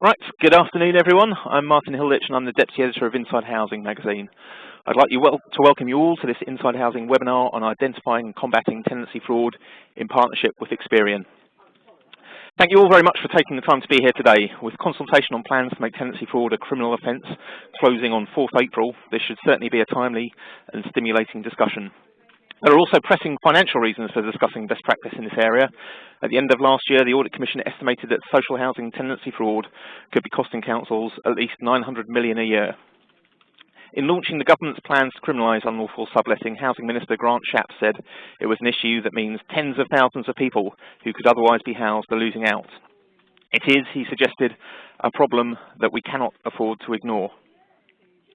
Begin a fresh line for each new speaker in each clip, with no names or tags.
Right, good afternoon everyone. I'm Martin Hilditch and I'm the Deputy Editor of Inside Housing magazine. I'd like to welcome you all to this Inside Housing webinar on identifying and combating tenancy fraud in partnership with Experian. Thank you all very much for taking the time to be here today. With consultation on plans to make tenancy fraud a criminal offence closing on 4th April, this should certainly be a timely and stimulating discussion. There are also pressing financial reasons for discussing best practice in this area. At the end of last year, the Audit Commission estimated that social housing tenancy fraud could be costing councils at least $900 million a year. In launching the government's plans to criminalise unlawful subletting, Housing Minister Grant Shapps said it was an issue that means tens of thousands of people who could otherwise be housed are losing out. It is, he suggested, a problem that we cannot afford to ignore.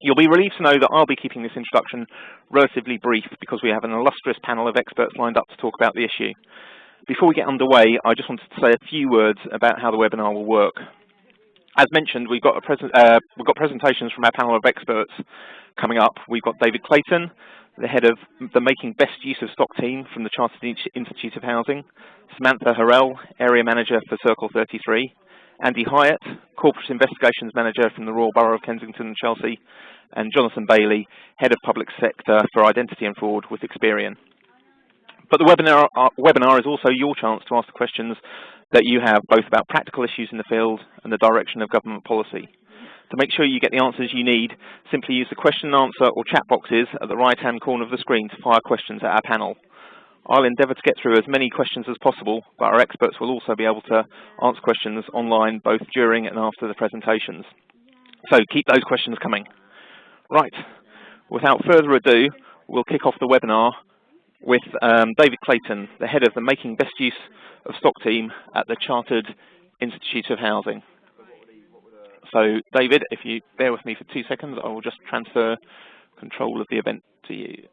You'll be relieved to know that I'll be keeping this introduction relatively brief because we have an illustrious panel of experts lined up to talk about the issue. Before we get underway, I just wanted to say a few words about how the webinar will work. As mentioned, we've got presentations from our panel of experts coming up. We've got David Clayton, the head of the Making Best Use of Stock team from the Chartered Institute of Housing, Samantha Harrell, area manager for Circle 33, Andy Hyatt, Corporate Investigations Manager from the Royal Borough of Kensington and Chelsea, and Jonathan Bailey, Head of Public Sector for Identity and Fraud with Experian. But the webinar is also your chance to ask the questions that you have, both about practical issues in the field and the direction of government policy. To make sure you get the answers you need, simply use the question and answer or chat boxes at the right-hand corner of the screen to fire questions at our panel. I'll endeavour to get through as many questions as possible, but our experts will also be able to answer questions online both during and after the presentations. So keep those questions coming. Right, without further ado, we'll kick off the webinar with David Clayton, the head of the Making Best Use of Stock team at the Chartered Institute of Housing. So David, if you bear with me for 2 seconds, I will just transfer control of the event to you.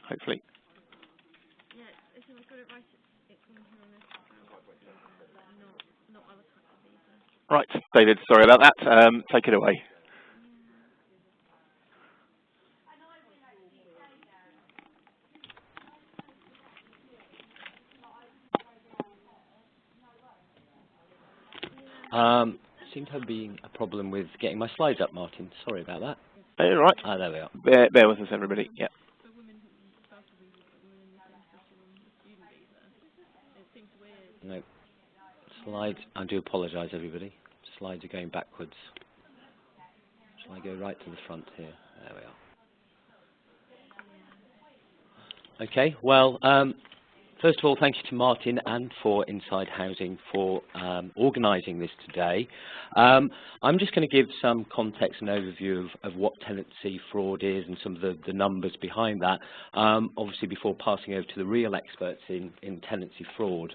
Hopefully. Right, David, sorry about that. Take it away.
Seems to have been a problem with getting my slides up, Martin. Sorry about that.
Right.
Ah, there we are.
Bear with us, everybody. Yeah.
No. Slides. I do apologise, everybody. Slides are going backwards. Shall I go right to the front here? There we are. Okay. Well, first of all, thank you to Martin and for Inside Housing for organising this today. I'm just going to give some context and overview of what tenancy fraud is and some of the numbers behind that, obviously before passing over to the real experts in tenancy fraud.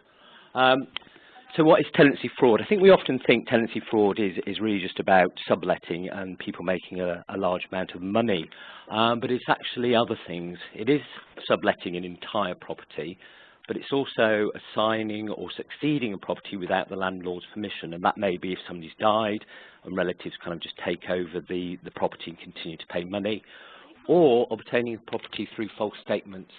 So what is tenancy fraud? I think we often think tenancy fraud is really just about subletting and people making a large amount of money, but it's actually other things. It is subletting an entire property, but it's also assigning or succeeding a property without the landlord's permission, and that may be if somebody's died and relatives kind of just take over the property and continue to pay money, or obtaining a property through false statements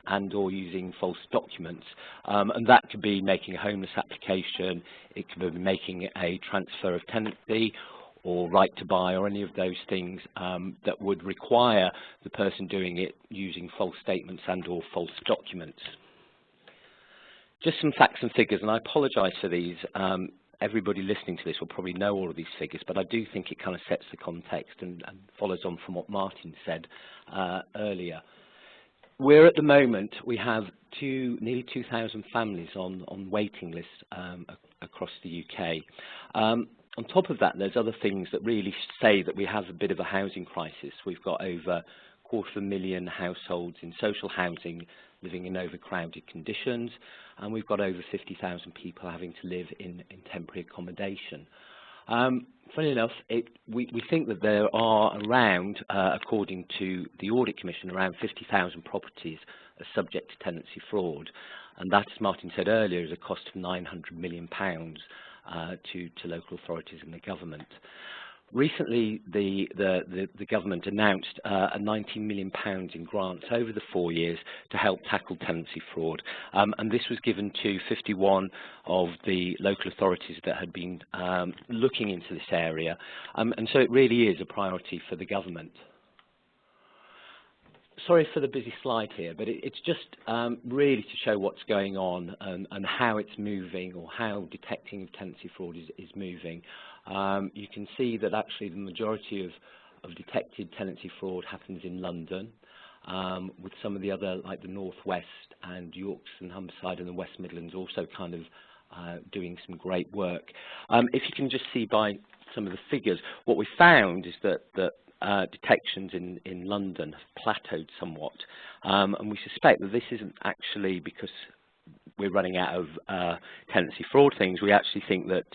and or using false documents, and that could be making a homeless application, it could be making a transfer of tenancy or right to buy or any of those things that would require the person doing it using false statements and or false documents. Just some facts and figures, and I apologise for these. Everybody listening to this will probably know all of these figures, but I do think it kind of sets the context and follows on from what Martin said earlier. We're at the moment, we have nearly 2,000 families on waiting lists across the UK. On top of that, there's other things that really say that we have a bit of a housing crisis. We've got over 250,000 households in social housing living in overcrowded conditions, and we've got over 50,000 people having to live in temporary accommodation. Funny enough, we think that there are around, according to the Audit Commission, around 50,000 properties are subject to tenancy fraud, and that, as Martin said earlier, is a cost of £900 million to local authorities and the government. recently the government announced a £19 million in grants over the 4 years to help tackle tenancy fraud, and this was given to 51 of the local authorities that had been looking into this area, and so it really is a priority for the government. Sorry for the busy slide here, but it's just really to show what's going on and how it's moving, or how detecting of tenancy fraud is moving. You can see that actually the majority of detected tenancy fraud happens in London, with some of the other, like the North West and Yorks and Humberside and the West Midlands also kind of doing some great work. If you can just see by some of the figures, what we found is that detections in London have plateaued somewhat, and we suspect that this isn't actually because we're running out of tenancy fraud things. We actually think that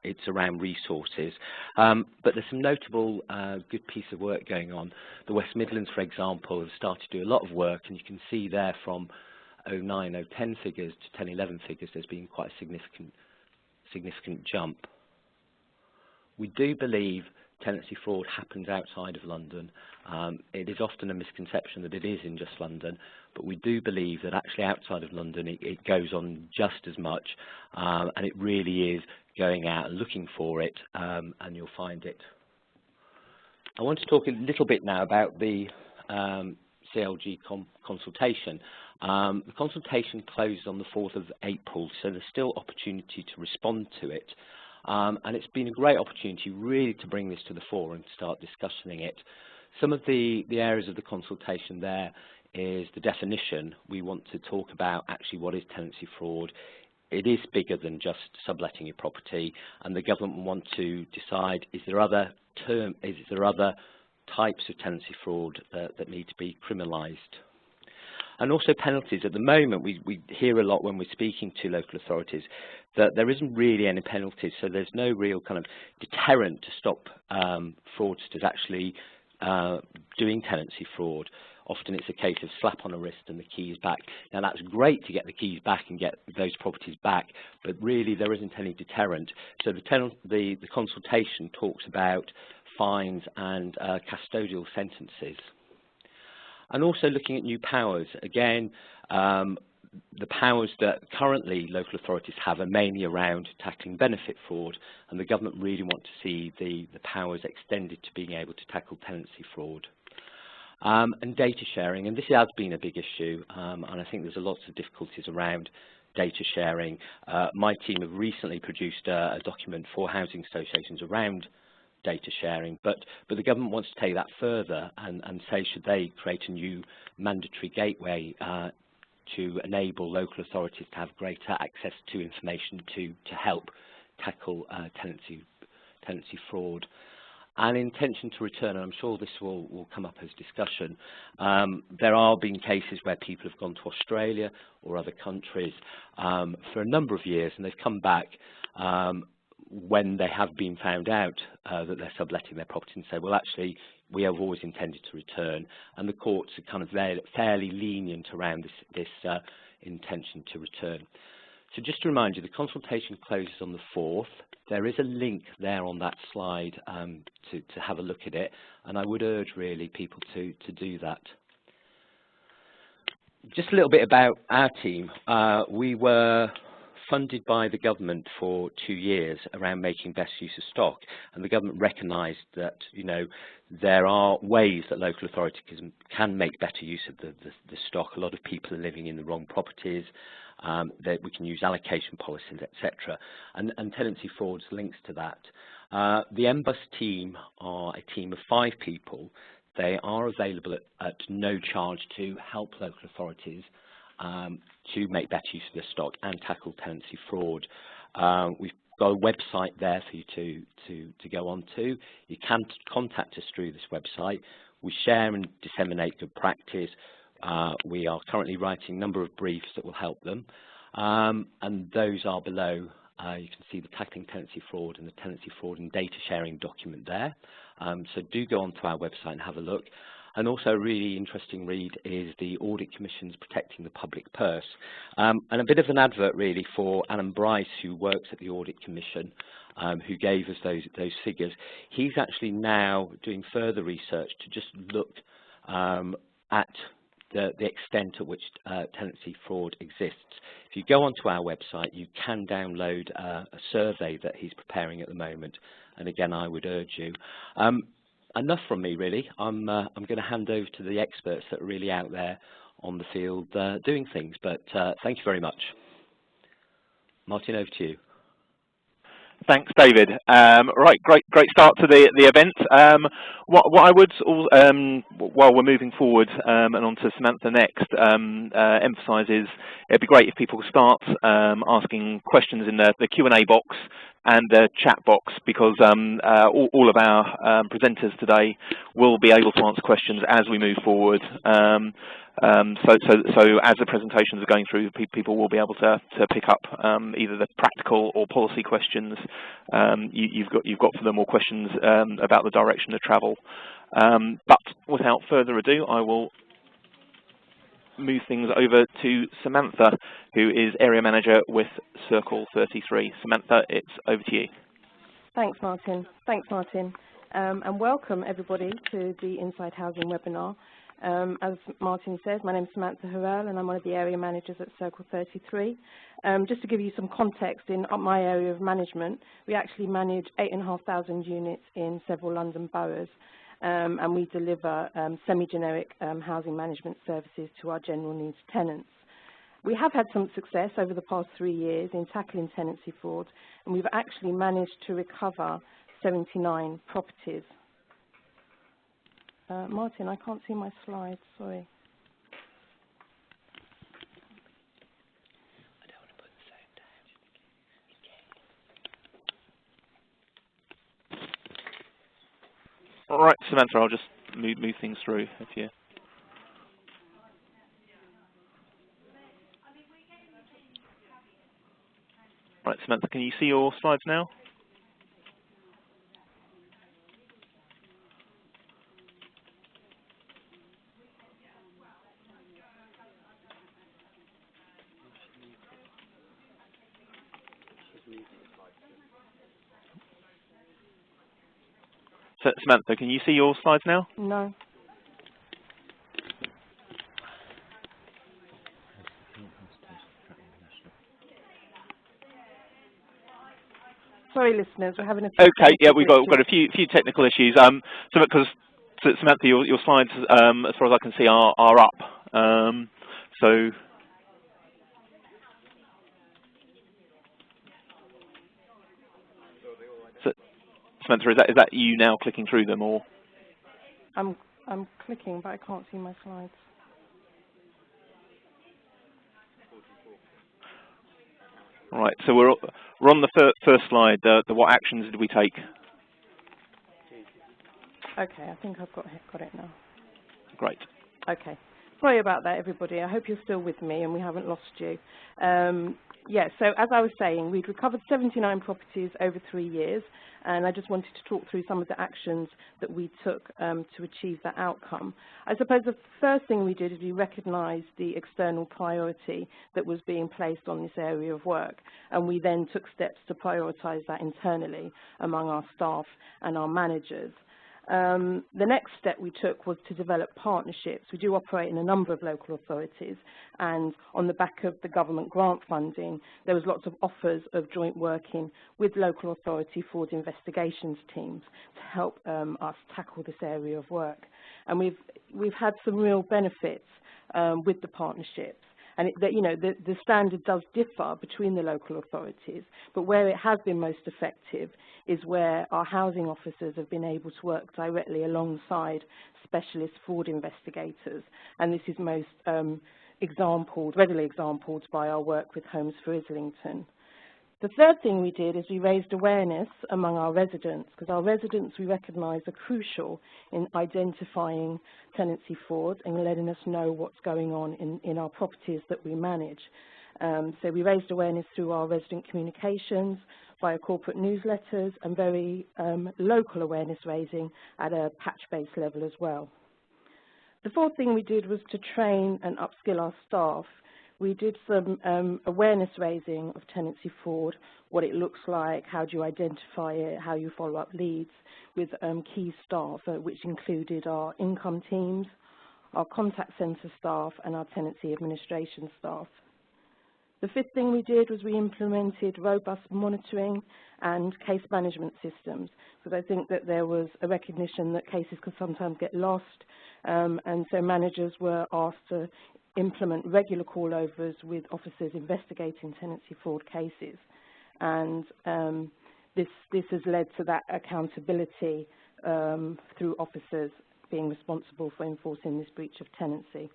it's around resources. But there's some notable good piece of work going on. The West Midlands, for example, have started to do a lot of work, and you can see there from 09, 010 figures to 10, 11 figures, there's been quite a significant jump. We do believe tenancy fraud happens outside of London. It is often a misconception that it is in just London, but we do believe that actually outside of London it goes on just as much, and it really is going out and looking for it, and you'll find it. I want to talk a little bit now about the CLG consultation. The consultation closed on the 4th of April, so there's still opportunity to respond to it. And it's been a great opportunity really to bring this to the fore and start discussing it. Some of the areas of the consultation there is the definition. We want to talk about actually what is tenancy fraud. It is bigger than just subletting your property, and the government want to decide, is there other types of tenancy fraud that need to be criminalised. And also penalties. At the moment, we hear a lot when we're speaking to local authorities that there isn't really any penalties, so there's no real kind of deterrent to stop fraudsters actually doing tenancy fraud. Often it's a case of slap on a wrist and the keys back. Now that's great to get the keys back and get those properties back, but really there isn't any deterrent. So the consultation talks about fines and custodial sentences. And also looking at new powers. Again, the powers that currently local authorities have are mainly around tackling benefit fraud, and the government really want to see the powers extended to being able to tackle tenancy fraud. And data sharing, and this has been a big issue, and I think there's lots of difficulties around data sharing. My team have recently produced a document for housing associations around data sharing, but the government wants to take that further and say, should they create a new mandatory gateway to enable local authorities to have greater access to information to help tackle tenancy fraud. And intention to return, and I'm sure this will come up as discussion. There are been cases where people have gone to Australia or other countries for a number of years, and they've come back when they have been found out that they're subletting their property and say, well, actually, we have always intended to return. And the courts are kind of fairly lenient around this intention to return. So just to remind you, the consultation closes on the 4th. There is a link there on that slide to have a look at it, and I would urge really people to do that. Just a little bit about our team. We were funded by the government for 2 years around making best use of stock, and the government recognised that, you know, there are ways that local authorities can make better use of the stock. A lot of people are living in the wrong properties. That we can use allocation policies, etc. And tenancy fraud links to that. The MBUS team are a team of 5 people. They are available at no charge to help local authorities to make better use of their stock and tackle tenancy fraud. We've got a website there for you to go on to. You can contact us through this website. We share and disseminate good practice. We are currently writing a number of briefs that will help them, and those are below. You can see the Tackling Tenancy Fraud and the Tenancy Fraud and Data Sharing document there. So do go onto our website and have a look. And also a really interesting read is the Audit Commission's Protecting the Public Purse. And a bit of an advert really for Alan Bryce, who works at the Audit Commission. who gave us those figures. He's actually now doing further research to just look at the extent at which tenancy fraud exists. If you go onto our website, you can download a survey that he's preparing at the moment, and again, I would urge you. Enough from me, really. I'm going to hand over to the experts that are really out there on the field doing things, but thank you very much. Martin, over to you.
Thanks, David. Right, great start to the event. What I would, while we're moving forward and on to Samantha next, emphasise is it'd be great if people start asking questions in the Q&A box and the chat box, because all of our presenters today will be able to answer questions as we move forward. So as the presentations are going through, people will be able to pick up either the practical or policy questions you've got for them, or questions about the direction of travel. But without further ado, I will move things over to Samantha, who is Area Manager with Circle 33. Samantha, it's over to you.
Thanks, Martin. And welcome everybody to the Inside Housing webinar. As Martin says, my name is Samantha Harrell, and I'm one of the area managers at Circle 33. Just to give you some context, in my area of management, we actually manage 8,500 units in several London boroughs, and we deliver semi-generic housing management services to our general needs tenants. We have had some success over the past 3 years in tackling tenancy fraud, and we've actually managed to recover 79 properties. Martin, I can't see my slides, sorry.
I don't want to put the sound down.
All right, Samantha, I'll just move things through if you. Right, Samantha, can you see your slides now? Samantha, can you see your slides now?
No. Sorry, listeners, we're having a few.
Okay, yeah, we've got a few technical issues. So because Samantha, your slides, as far as I can see, are up. So Samantha, is that you now clicking through them, or?
I'm clicking, but I can't see my slides.
Right, so we're on the first slide. The what actions did we take?
Okay, I think I've got it now.
Great.
Okay, sorry about that, everybody. I hope you're still with me and we haven't lost you. Yeah, so as I was saying, we'd recovered 79 properties over 3 years, and I just wanted to talk through some of the actions that we took to achieve that outcome. I suppose the first thing we did is we recognised the external priority that was being placed on this area of work, and we then took steps to prioritise that internally among our staff and our managers. The next step we took was to develop partnerships. We do operate in a number of local authorities, and on the back of the government grant funding, there was lots of offers of joint working with local authority fraud investigations teams to help us tackle this area of work. And we've had some real benefits with the partnerships. And the standard does differ between the local authorities, but where it has been most effective is where our housing officers have been able to work directly alongside specialist fraud investigators. And this is most readily exampled by our work with Homes for Islington. The third thing we did is we raised awareness among our residents, because our residents, we recognise, are crucial in identifying tenancy fraud and letting us know what's going on in our properties that we manage. So we raised awareness through our resident communications, via corporate newsletters, and very local awareness raising at a patch-based level as well. The fourth thing we did was to train and upskill our staff. we did some awareness raising of tenancy fraud, what it looks like, how do you identify it, how you follow up leads with key staff, which included our income teams, our contact centre staff and our tenancy administration staff. The fifth thing we did was we implemented robust monitoring and case management systems, because I think that there was a recognition that cases could sometimes get lost, and so managers were asked to implement regular callovers with officers investigating tenancy fraud cases. And this has led to that accountability through officers being responsible for enforcing this breach of tenancy.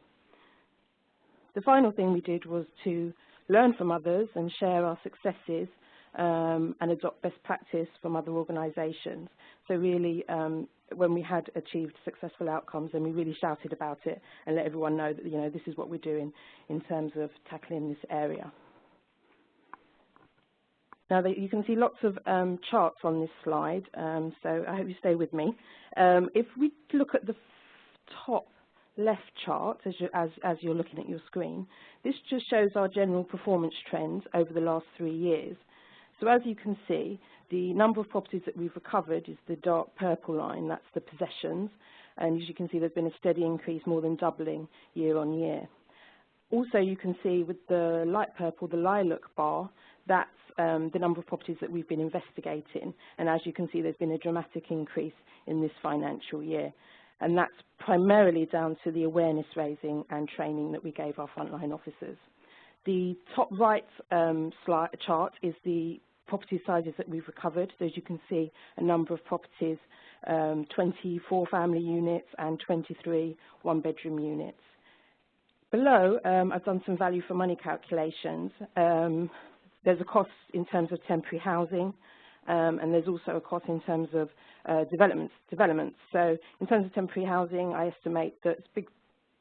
The final thing we did was to learn from others and share our successes and adopt best practice from other organisations. So really, when we had achieved successful outcomes, then we really shouted about it and let everyone know that, you know, this is what we're doing in terms of tackling this area. Now, you can see lots of charts on this slide, so I hope you stay with me. If we look at the top left chart as you're looking at your screen, this just shows our general performance trends over the last 3 years. So as you can see, the number of properties that we've recovered is the dark purple line, that's the possessions, and as you can see there's been a steady increase, more than doubling year on year. Also you can see with the light purple, the lilac bar, that's the number of properties that we've been investigating, and as you can see there's been a dramatic increase in this financial year. And that's primarily down to the awareness raising and training that we gave our frontline officers. The top right chart is the property sizes that we've recovered. So as you can see, a number of properties, 24 family units and 23 one-bedroom units. Below, I've done some value for money calculations. There's a cost in terms of temporary housing, and there's also a cost in terms of developments. So in terms of temporary housing, I estimate that it's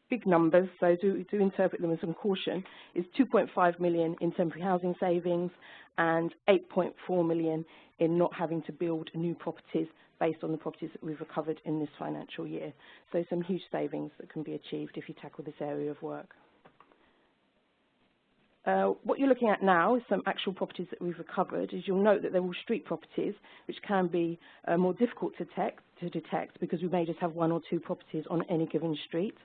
big numbers, so do interpret them with some caution, is 2.5 million in temporary housing savings and 8.4 million in not having to build new properties based on the properties that we've recovered in this financial year. So some huge savings that can be achieved if you tackle this area of work. What you're looking at now is some actual properties that we've recovered. As you'll note that they're all street properties, which can be more difficult to detect because we may just have 1 or 2 properties on any given street.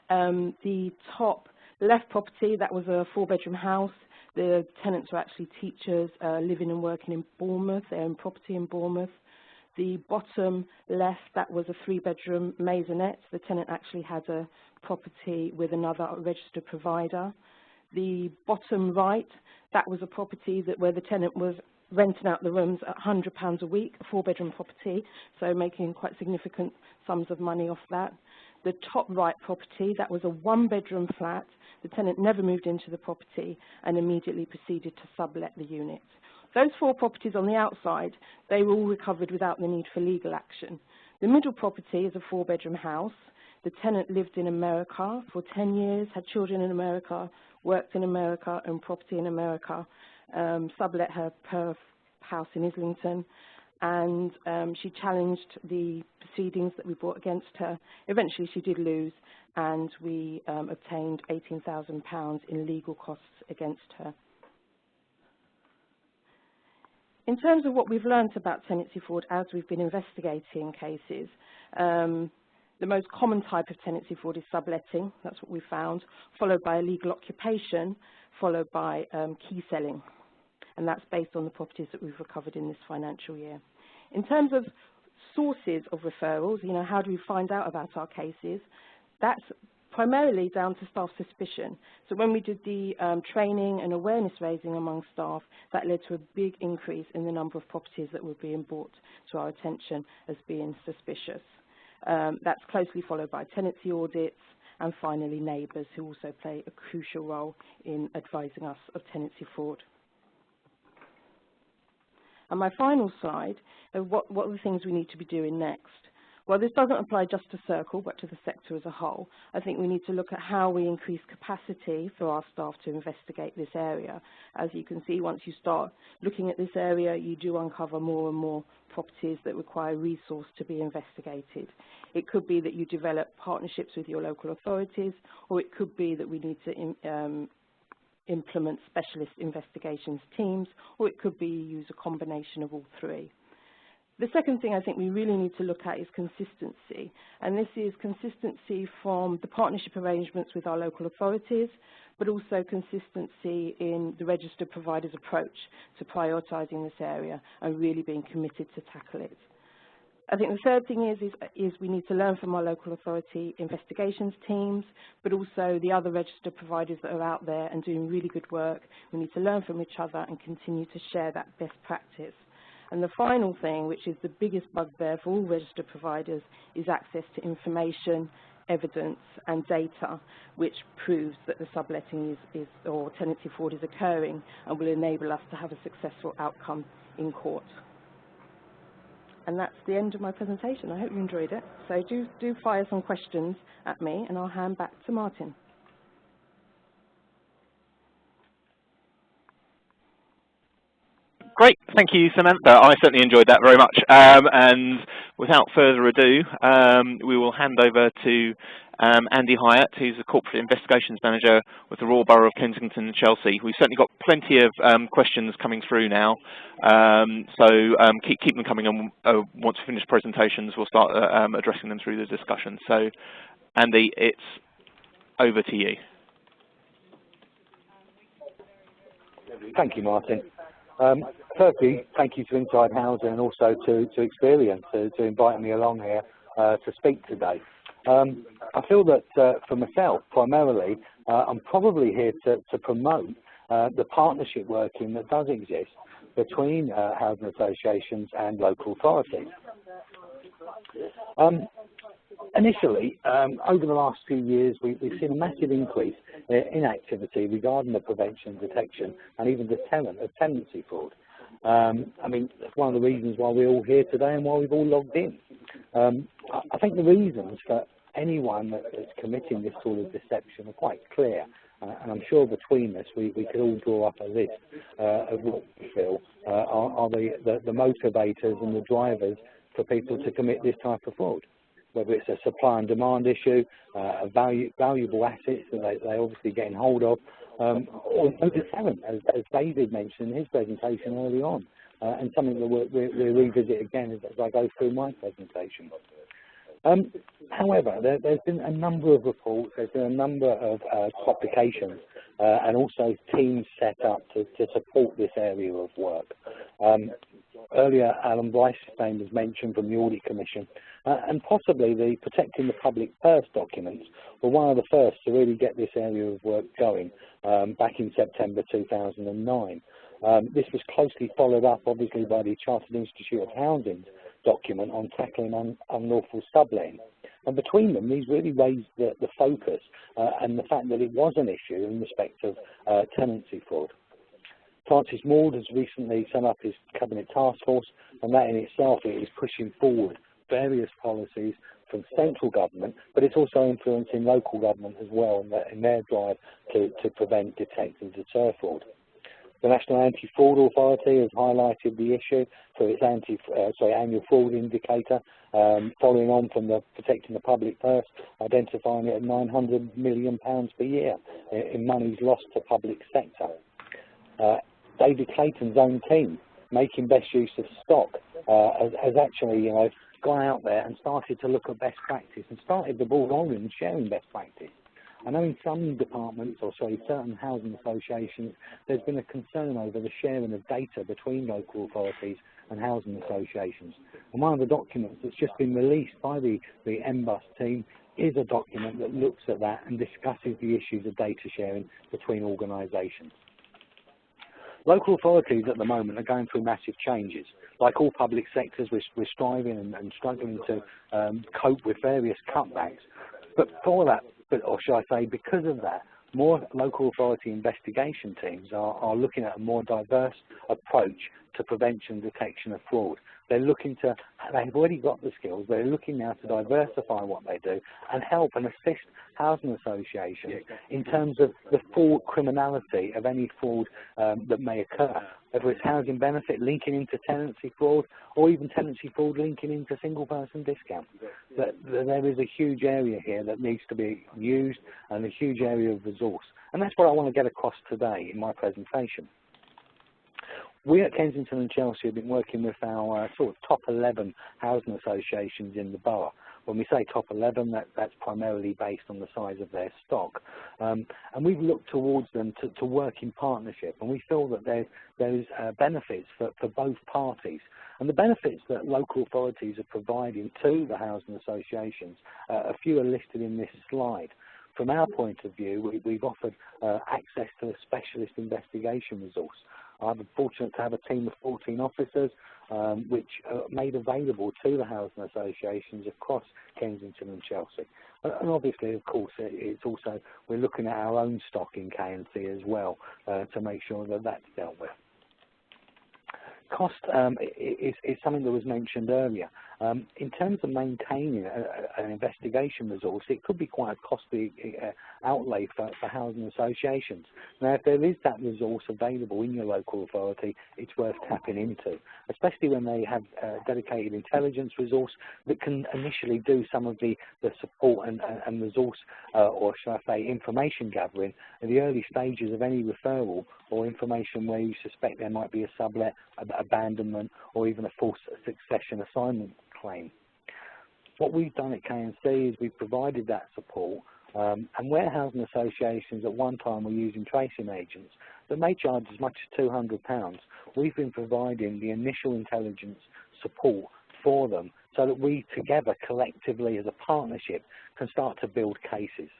The top left property, that was a 4-bedroom house. The tenants were actually teachers living and working in Bournemouth. They own property in Bournemouth. The bottom left, that was a 3-bedroom maisonette. The tenant actually had a property with another registered provider. The bottom right, that was a property where the tenant was renting out the rooms at £100 a week, a 4-bedroom property, so making quite significant sums of money off that. The top right property, that was a 1-bedroom flat. The tenant never moved into the property and immediately proceeded to sublet the unit. Those 4 properties on the outside, they were all recovered without the need for legal action. The middle property is a 4-bedroom house. The tenant lived in America for 10 years, had children in America, worked in America, owned property in America, sublet her Perth house in Islington, and she challenged the proceedings that we brought against her. Eventually she did lose, and we obtained £18,000 in legal costs against her. In terms of what we've learned about tenancy fraud as we've been investigating cases, the most common type of tenancy fraud is subletting, that's what we found, followed by illegal occupation, followed by key selling. And that's based on the properties that we've recovered in this financial year. In terms of sources of referrals, you know, how do we find out about our cases? That's primarily down to staff suspicion. So when we did the training and awareness raising among staff, that led to a big increase in the number of properties that were being brought to our attention as being suspicious. That's closely followed by tenancy audits and finally neighbours, who also play a crucial role in advising us of tenancy fraud. And my final slide, what are the things we need to be doing next? Well, this doesn't apply just to Circle, but to the sector as a whole. I think we need to look at how we increase capacity for our staff to investigate this area. As you can see, once you start looking at this area, you do uncover more and more properties that require resource to be investigated. It could be that you develop partnerships with your local authorities, or it could be that we need to implement specialist investigations teams, or it could be use a combination of all three. The second thing I think we really need to look at is consistency, and this is consistency from the partnership arrangements with our local authorities, but also consistency in the registered provider's approach to prioritising this area and really being committed to tackle it. I think the third thing is we need to learn from our local authority investigations teams, but also the other registered providers that are out there and doing really good work. We need to learn from each other and continue to share that best practice. And the final thing, which is the biggest bugbear for all registered providers, is access to information, evidence and data which proves that the subletting or tenancy fraud is occurring and will enable us to have a successful outcome in court. And that's the end of my presentation. I hope you enjoyed it. So do fire some questions at me and I'll hand back to Martin.
Great, thank you, Samantha. I certainly enjoyed that very much. And without further ado, we will hand over to Andy Hyatt, who's the Corporate Investigations Manager with the Royal Borough of Kensington and Chelsea. We've certainly got plenty of questions coming through now, so keep them coming on. Once we finish presentations, we'll start addressing them through the discussion. So, Andy, it's over to you.
Thank you, Martin. Firstly, thank you to Inside Housing and also to Experience to invite me along here to speak today. I feel that for myself, primarily, I'm probably here to promote the partnership working that does exist between housing associations and local authorities. Initially, over the last few years, we've seen a massive increase in activity regarding the prevention, detection, and even deterrent of tenancy fraud. I mean, that's one of the reasons why we're all here today and why we've all logged in. I think the reasons for anyone that's committing this sort of deception are quite clear. And I'm sure between us, we could all draw up a list of what we feel are the motivators and the drivers for people to commit this type of fraud. Whether it's a supply and demand issue, valuable assets that they're obviously getting hold of, or no deterrent, as David mentioned in his presentation early on, and something that we'll revisit again as I go through my presentation. However, there's been a number of reports, there's been a number of publications, and also teams set up to support this area of work. Earlier, Alan Bryce's name was mentioned from the Audit Commission, and possibly the Protecting the Public Purse documents were one of the first to really get this area of work going back in September 2009. This was closely followed up, obviously, by the Chartered Institute of Housing's document on tackling unlawful subletting. And between them, these really raised the focus and the fact that it was an issue in respect of tenancy fraud. Francis Maud has recently set up his Cabinet Task Force, and that in itself is pushing forward various policies from central government, but it's also influencing local government as well in their drive to prevent, detect and deter fraud. The National Anti-Fraud Authority has highlighted the issue for its annual fraud indicator, following on from the Protecting the Public Purse, identifying it at £900 million per year in monies lost to public sector. David Clayton's own team, making best use of stock, has actually, gone out there and started to look at best practice and started the ball rolling and sharing best practice. I know in some departments, certain housing associations, there's been a concern over the sharing of data between local authorities and housing associations. And one of the documents that's just been released by the MBUS team is a document that looks at that and discusses the issues of data sharing between organisations. Local authorities at the moment are going through massive changes. Like all public sectors, we're striving and struggling to cope with various cutbacks. But for that, or should I say, because of that, more local authority investigation teams are looking at a more diverse approach to prevention and detection of fraud. They're looking to, they've already got the skills, they're looking now to diversify what they do and help and assist housing associations in terms of the fraud criminality of any fraud that may occur, whether it's housing benefit linking into tenancy fraud or even tenancy fraud linking into single person discount. There is a huge area here that needs to be used and a huge area of resource. And that's what I want to get across today in my presentation. We at Kensington and Chelsea have been working with our sort of top 11 housing associations in the borough. When we say top 11, that's primarily based on the size of their stock. And we've looked towards them to work in partnership, and we feel that there's benefits for both parties. And the benefits that local authorities are providing to the housing associations, a few are listed in this slide. From our point of view, we've offered access to a specialist investigation resource. I'm fortunate to have a team of 14 officers which are made available to the housing associations across Kensington and Chelsea. And obviously, of course, it's also, we're looking at our own stock in K&C as well to make sure that that's dealt with. Cost is something that was mentioned earlier. In terms of maintaining an investigation resource, it could be quite a costly outlay for housing associations. Now, if there is that resource available in your local authority, it's worth tapping into, especially when they have a dedicated intelligence resource that can initially do some of the support and resource, or shall I say, information gathering in the early stages of any referral or information where you suspect there might be a sublet, abandonment, or even a false succession assignment claim. What we've done at K&C is we've provided that support, and where housing associations at one time were using tracing agents that may charge as much as £200, we've been providing the initial intelligence support for them so that we together collectively as a partnership can start to build cases.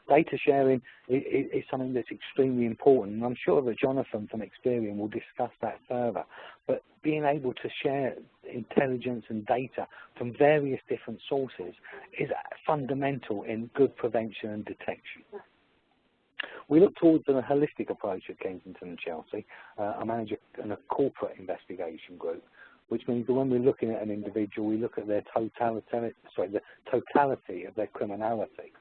Data sharing is something that's extremely important, and I'm sure that Jonathan from Experian will discuss that further. But being able to share intelligence and data from various different sources is fundamental in good prevention and detection. We look towards a holistic approach at Kensington and Chelsea. I manage a corporate investigation group, which means that when we're looking at an individual, we look at their the totality of their criminality.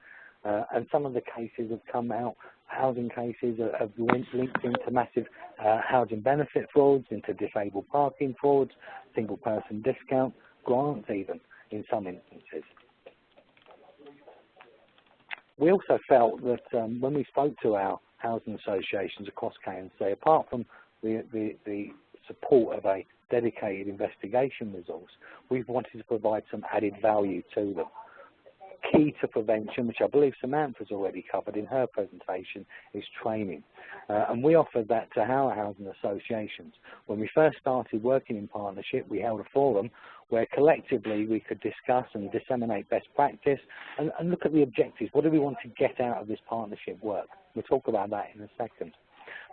And some of the cases have come out, housing cases have linked into massive housing benefit frauds, into disabled parking frauds, single person discount, grants even, in some instances. We also felt that when we spoke to our housing associations across K&C, apart from the support of a dedicated investigation resource, we've wanted to provide some added value to them. Key to prevention, which I believe Samantha's already covered in her presentation, is training. And we offered that to our housing associations. When we first started working in partnership, we held a forum where collectively we could discuss and disseminate best practice and look at the objectives. What do we want to get out of this partnership work? We'll talk about that in a second.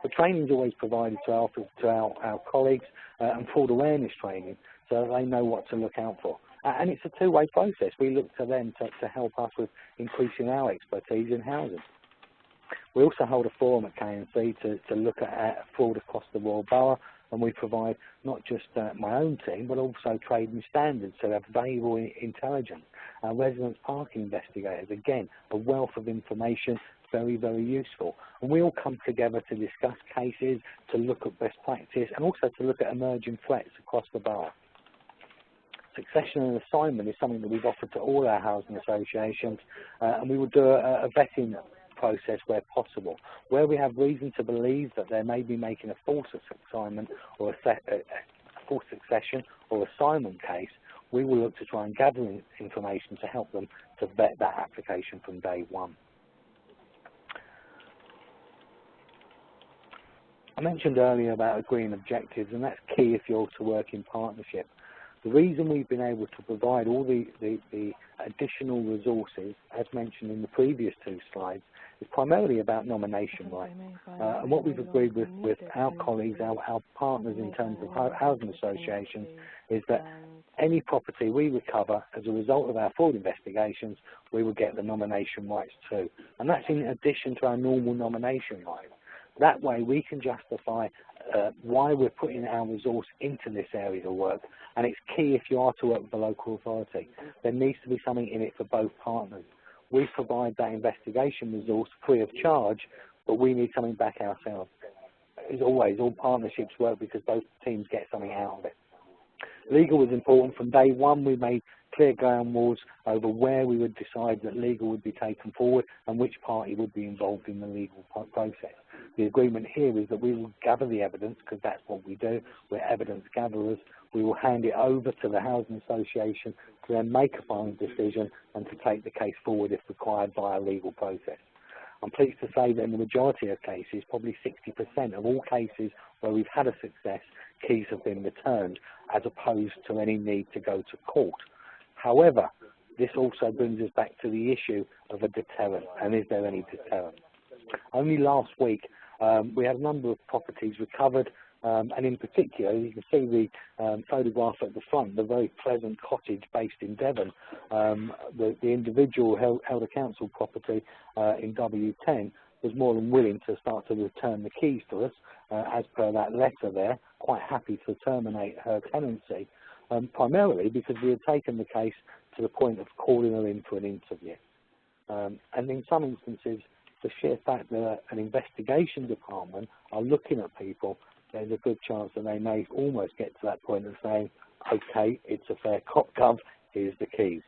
But training is always provided to our colleagues, and fraud awareness training, so they know what to look out for. And it's a two-way process. We look to them to help us with increasing our expertise in housing. We also hold a forum at K&C to look at fraud across the Royal Borough, and we provide not just my own team, but also trading standards, so have valuable intelligence. Our residence parking investigators, again, a wealth of information, very, very useful. And we all come together to discuss cases, to look at best practice, and also to look at emerging threats across the borough. Succession and assignment is something that we've offered to all our housing associations, and we will do a vetting process where possible. Where we have reason to believe that they may be making a false assignment or a false succession or assignment case, we will look to try and gather information to help them to vet that application from day one. I mentioned earlier about agreeing objectives, and that's key if you're to work in partnership. The reason we've been able to provide all the additional resources, as mentioned in the previous two slides, is primarily about nomination rights. And what we've agreed with our colleagues, our partners in terms of housing associations, is that any property we recover as a result of our fraud investigations, we will get the nomination rights too. And that's in addition to our normal nomination rights. That way we can justify why we're putting our resource into this area of work, and it's key if you are to work with the local authority. There needs to be something in it for both partners. We provide that investigation resource free of charge, but we need something back ourselves. As always, all partnerships work because both teams get something out of it. Legal was important. From day one, we made clear ground rules over where we would decide that legal would be taken forward and which party would be involved in the legal process. The agreement here is that we will gather the evidence, because that's what we do. We're evidence gatherers. We will hand it over to the Housing Association to then make a final decision and to take the case forward if required via legal process. I'm pleased to say that in the majority of cases, probably 60% of all cases where we've had a success, keys have been returned, as opposed to any need to go to court. However, this also brings us back to the issue of a deterrent, and is there any deterrent? Only last week, we had a number of properties recovered, and in particular, you can see the photograph at the front, the very pleasant cottage based in Devon. The individual held a council property in W10, was more than willing to start to return the keys to us, as per that letter there, quite happy to terminate her tenancy, primarily because we had taken the case to the point of calling her in for an interview. And in some instances, the sheer fact that an investigation department are looking at people, there's a good chance that they may almost get to that point of saying, okay, it's a fair cop gov, here's the keys.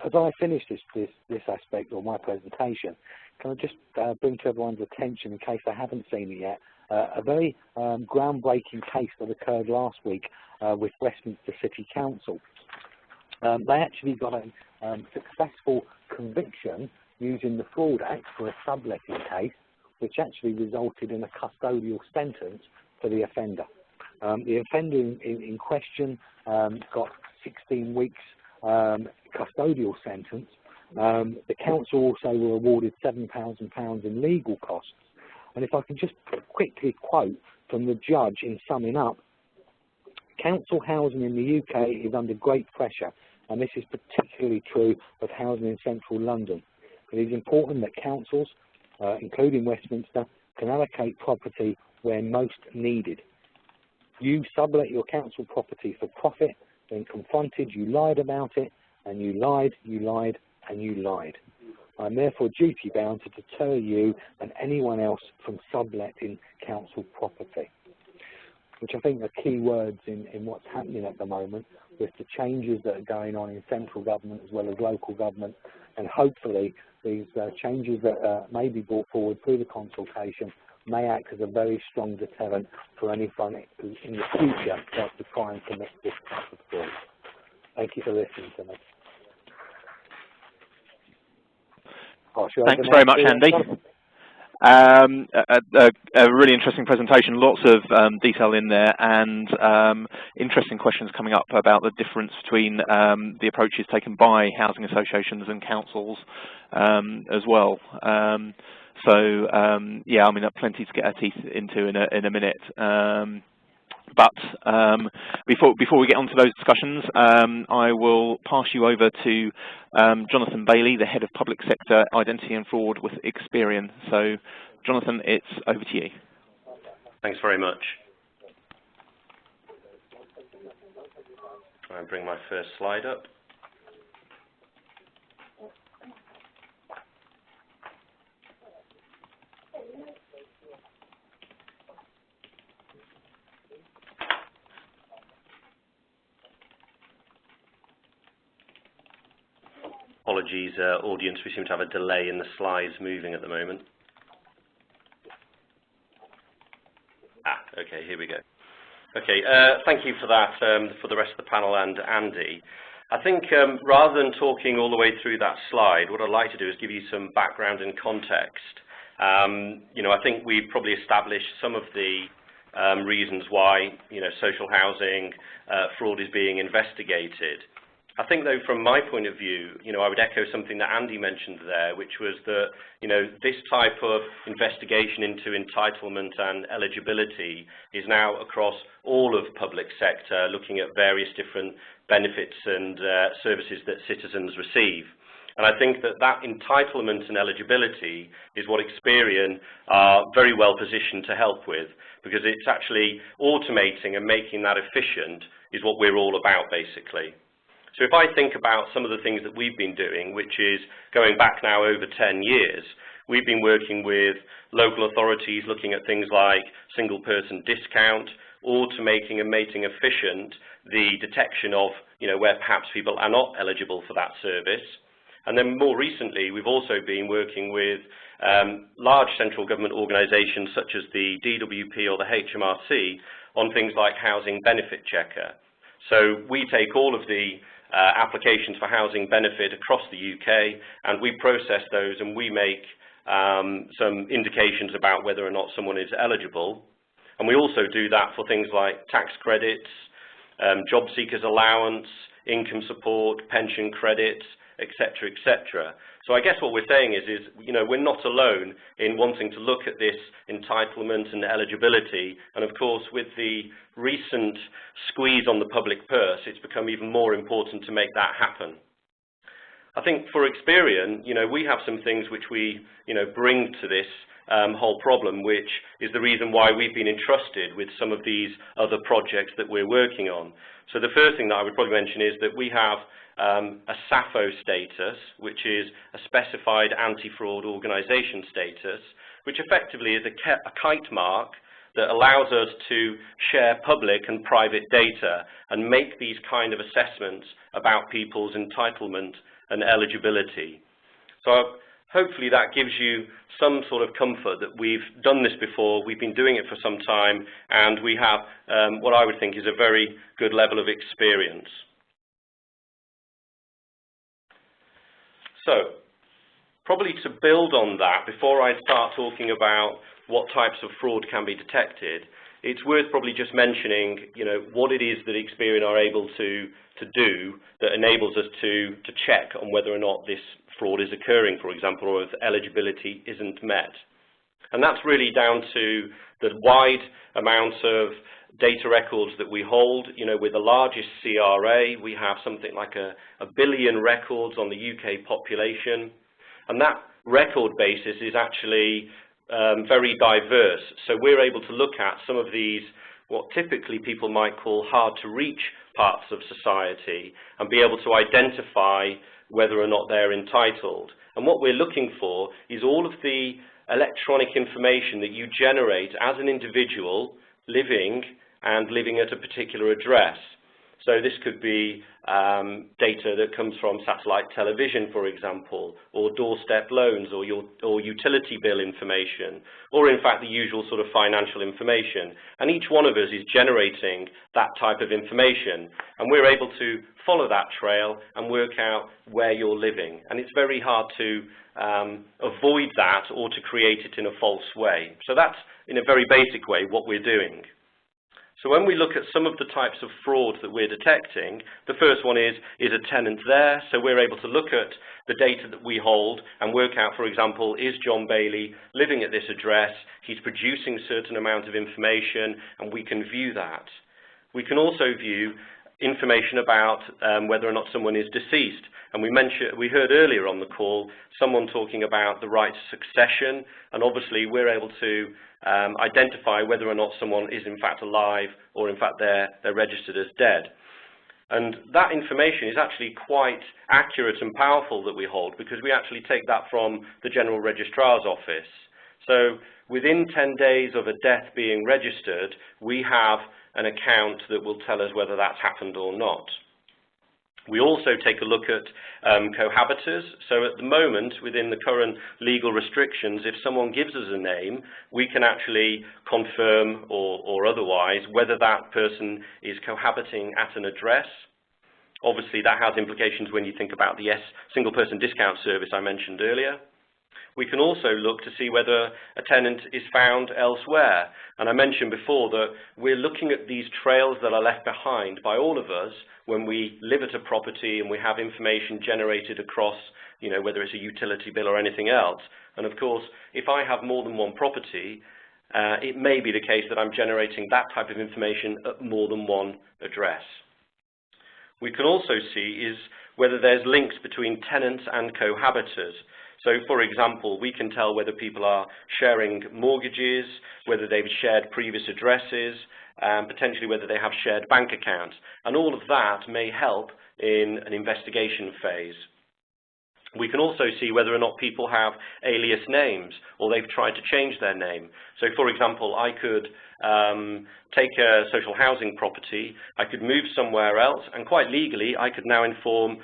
As I finish this aspect of my presentation, can I just bring to everyone's attention, in case they haven't seen it yet, a very groundbreaking case that occurred last week with Westminster City Council. They actually got a successful conviction using the Fraud Act for a subletting case, which actually resulted in a custodial sentence for the offender. The offender in question got 16 weeks custodial sentence. The council also were awarded £7,000 in legal costs. And if I can just quickly quote from the judge in summing up, council housing in the UK is under great pressure, and this is particularly true of housing in central London. It is important that councils, including Westminster, can allocate property where most needed. You sublet your council property for profit, when confronted you lied about it, and you lied, and you lied. I am therefore duty bound to deter you and anyone else from subletting council property. Which I think are key words in what's happening at the moment, with the changes that are going on in central government as well as local government, and hopefully these changes that may be brought forward through the consultation may act as a very strong deterrent for anyone who in the future starts to try and commit this type of fraud. Thank you for listening to me.
Thanks very much, Andy. A really interesting presentation, lots of detail in there, and interesting questions coming up about the difference between the approaches taken by housing associations and councils as well. Yeah, I mean, plenty to get our teeth into in a minute. But before we get on to those discussions, I will pass you over to Jonathan Bailey, the Head of Public Sector Identity and Fraud with Experian. So, Jonathan, it's over to you.
Thanks very much. Try and bring my first slide up. Apologies, audience, we seem to have a delay in the slides moving at the moment. Okay, here we go. Okay, thank you for that, for the rest of the panel and Andy. I think rather than talking all the way through that slide, what I'd like to do is give you some background and context. You know, I think we've probably established some of the reasons why, you know, social housing fraud is being investigated. I think, though, from my point of view, you know, I would echo something that Andy mentioned there, which was that, you know, this type of investigation into entitlement and eligibility is now across all of public sector, looking at various different benefits and services that citizens receive. And I think that that entitlement and eligibility is what Experian are very well positioned to help with, because it's actually automating and making that efficient is what we're all about, basically. So if I think about some of the things that we've been doing, which is going back now over 10 years, we've been working with local authorities looking at things like single person discount, automating and making efficient the detection of, where perhaps people are not eligible for that service. And then more recently, we've also been working with large central government organisations such as the DWP or the HMRC on things like Housing Benefit Checker. So we take all of the applications for housing benefit across the UK, and we process those, and we make some indications about whether or not someone is eligible. And we also do that for things like tax credits, job seekers allowance, income support, pension credits, etc., etc. So I guess what we're saying is we're not alone in wanting to look at this entitlement and eligibility. And of course, with the recent squeeze on the public purse, it's become even more important to make that happen. I think for Experian, we have some things which we, bring to this whole problem, which is the reason why we've been entrusted with some of these other projects that we're working on. So the first thing that I would probably mention is that we have a SAFO status, which is a specified anti-fraud organisation status, which effectively is a kite mark that allows us to share public and private data and make these kind of assessments about people's entitlement and eligibility. So hopefully that gives you some sort of comfort that we've done this before, we've been doing it for some time, and we have what I would think is a very good level of experience. So, probably to build on that, before I start talking about what types of fraud can be detected, it's worth probably just mentioning, what it is that Experian are able to do that enables us to check on whether or not this fraud is occurring, for example, or if eligibility isn't met. And that's really down to the wide amount of data records that we hold. With the largest CRA, we have something like a billion records on the UK population. And that record basis is actually very diverse. So we're able to look at some of these, what typically people might call hard to reach parts of society, and be able to identify whether or not they're entitled. And what we're looking for is all of the electronic information that you generate as an individual living at a particular address. So this could be data that comes from satellite television, for example, or doorstep loans, or utility bill information, or in fact the usual sort of financial information. And each one of us is generating that type of information, and we're able to follow that trail and work out where you're living. And it's very hard to avoid that or to create it in a false way. So that's, in a very basic way, what we're doing. So when we look at some of the types of fraud that we're detecting, the first one is a tenant there? So we're able to look at the data that we hold and work out, for example, is John Bailey living at this address? He's producing a certain amount of information, and we can view that. We can also view information about whether or not someone is deceased. And we heard earlier on the call someone talking about the right to succession, and obviously we're able to identify whether or not someone is in fact alive, or in fact they're registered as dead. And that information is actually quite accurate and powerful that we hold, because we actually take that from the General Registrar's office. So within 10 days of a death being registered, we have an account that will tell us whether that's happened or not. We also take a look at cohabitors. So at the moment, within the current legal restrictions, if someone gives us a name, we can actually confirm or otherwise whether that person is cohabiting at an address. Obviously, that has implications when you think about the single person discount service I mentioned earlier. We can also look to see whether a tenant is found elsewhere. And I mentioned before that we're looking at these trails that are left behind by all of us when we live at a property and we have information generated across, whether it's a utility bill or anything else. And of course, if I have more than one property, it may be the case that I'm generating that type of information at more than one address. We can also see is whether there's links between tenants and cohabitors. So, for example, we can tell whether people are sharing mortgages, whether they've shared previous addresses, potentially whether they have shared bank accounts. And all of that may help in an investigation phase. We can also see whether or not people have alias names or they've tried to change their name. So, for example, I could take a social housing property, I could move somewhere else, and quite legally I could now inform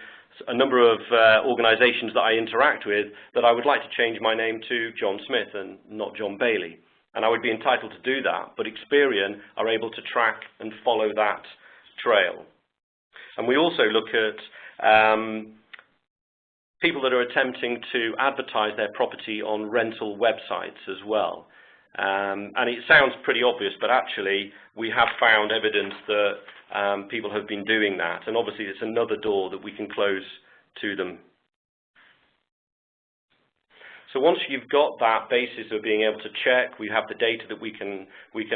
a number of organisations that I interact with that I would like to change my name to John Smith and not John Bailey. And I would be entitled to do that, but Experian are able to track and follow that trail. And we also look at people that are attempting to advertise their property on rental websites as well. And it sounds pretty obvious, but actually we have found evidence that people have been doing that. And obviously it's another door that we can close to them. So once you've got that basis of being able to check, we have the data that we can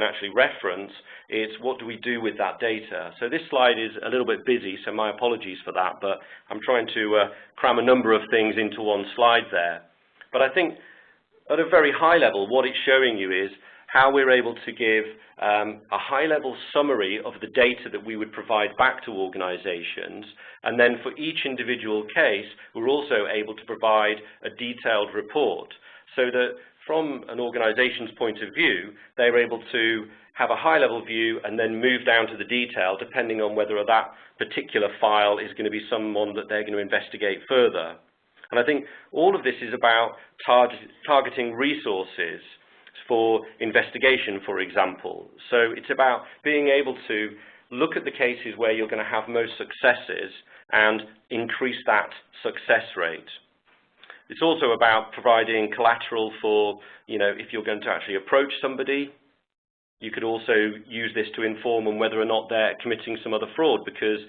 actually reference, it's what do we do with that data? So this slide is a little bit busy, so my apologies for that, but I'm trying to cram a number of things into one slide there. But I think at a very high level, what it's showing you is how we're able to give a high-level summary of the data that we would provide back to organisations, and then for each individual case, we're also able to provide a detailed report, so that from an organisation's point of view, they're able to have a high-level view and then move down to the detail, depending on whether that particular file is going to be someone that they're going to investigate further. And I think all of this is about targeting resources for investigation, for example. So it's about being able to look at the cases where you're going to have most successes and increase that success rate. It's also about providing collateral for, if you're going to actually approach somebody. You could also use this to inform on whether or not they're committing some other fraud, because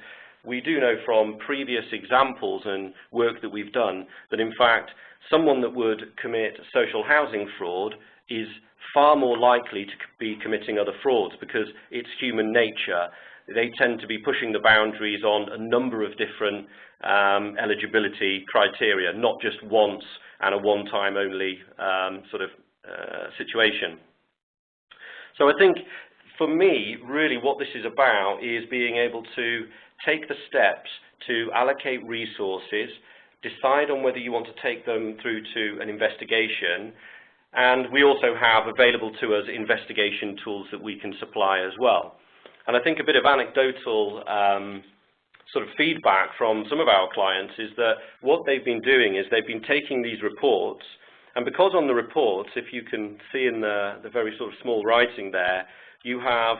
we do know from previous examples and work that we've done that, in fact, someone that would commit social housing fraud is far more likely to be committing other frauds, because it's human nature. They tend to be pushing the boundaries on a number of different eligibility criteria, not just once and a one-time only situation. So I think, for me, really what this is about is being able to take the steps to allocate resources, decide on whether you want to take them through to an investigation, and we also have available to us investigation tools that we can supply as well. And I think a bit of anecdotal sort of feedback from some of our clients is that what they've been doing is they've been taking these reports, and because on the reports, if you can see in the very sort of small writing there, you have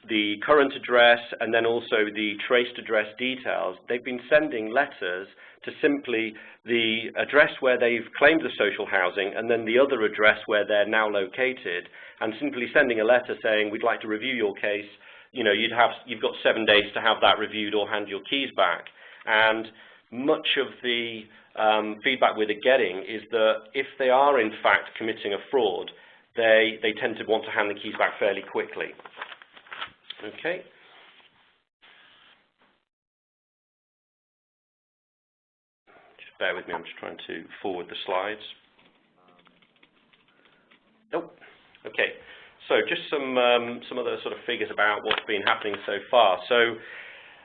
the current address and then also the traced address details. They've been sending letters to simply the address where they've claimed the social housing and then the other address where they're now located, and simply sending a letter saying, we'd like to review your case. You've got 7 days to have that reviewed or hand your keys back. And much of the feedback we're getting is that if they are in fact committing a fraud, they tend to want to hand the keys back fairly quickly. Okay. Just bear with me, I'm just trying to forward the slides. Nope. Okay. So just some other sort of figures about what's been happening so far. So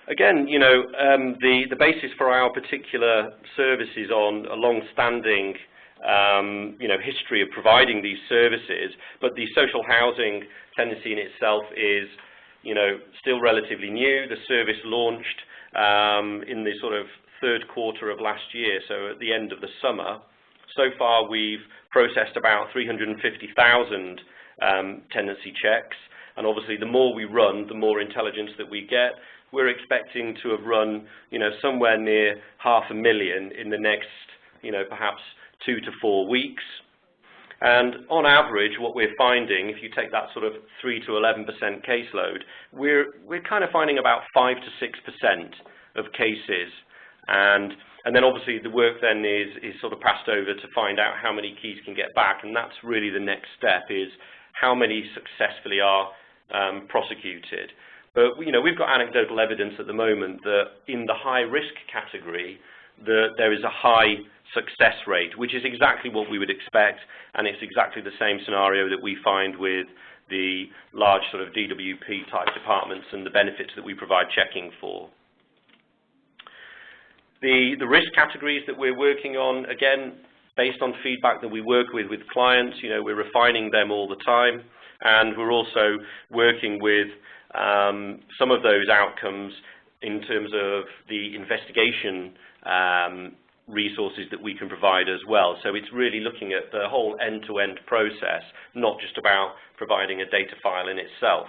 again, the basis for our particular service is on a long-standing history of providing these services, but the social housing tenancy in itself is, still relatively new. The service launched in the sort of third quarter of last year, so at the end of the summer. So far, we've processed about 350,000 tenancy checks, and obviously the more we run, the more intelligence that we get. We're expecting to have run, somewhere near 500,000 in the next, perhaps 2 to 4 weeks. And on average, what we're finding, if you take that sort of 3 to 11% caseload, we're kind of finding about 5 to 6% of cases. And then obviously the work then is sort of passed over to find out how many keys can get back, and that's really the next step, is how many successfully are prosecuted. But we've got anecdotal evidence at the moment that in the high risk category, there is a high success rate, which is exactly what we would expect, and it's exactly the same scenario that we find with the large sort of DWP type departments and the benefits that we provide checking for. The risk categories that we're working on, again, based on feedback that we work with clients, we're refining them all the time, and we're also working with some of those outcomes in terms of the investigation resources that we can provide as well. So it's really looking at the whole end-to-end process, not just about providing a data file in itself.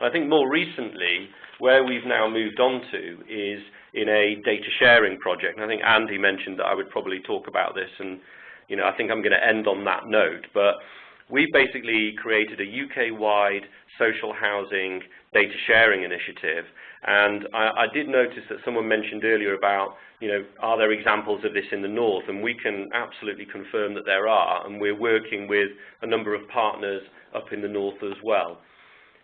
I think more recently, where we've now moved on to is in a data sharing project. And I think Andy mentioned that I would probably talk about this, and I think I'm going to end on that note. But we basically created a UK-wide social housing data sharing initiative. And I did notice that someone mentioned earlier about, are there examples of this in the north? And we can absolutely confirm that there are. And we're working with a number of partners up in the north as well.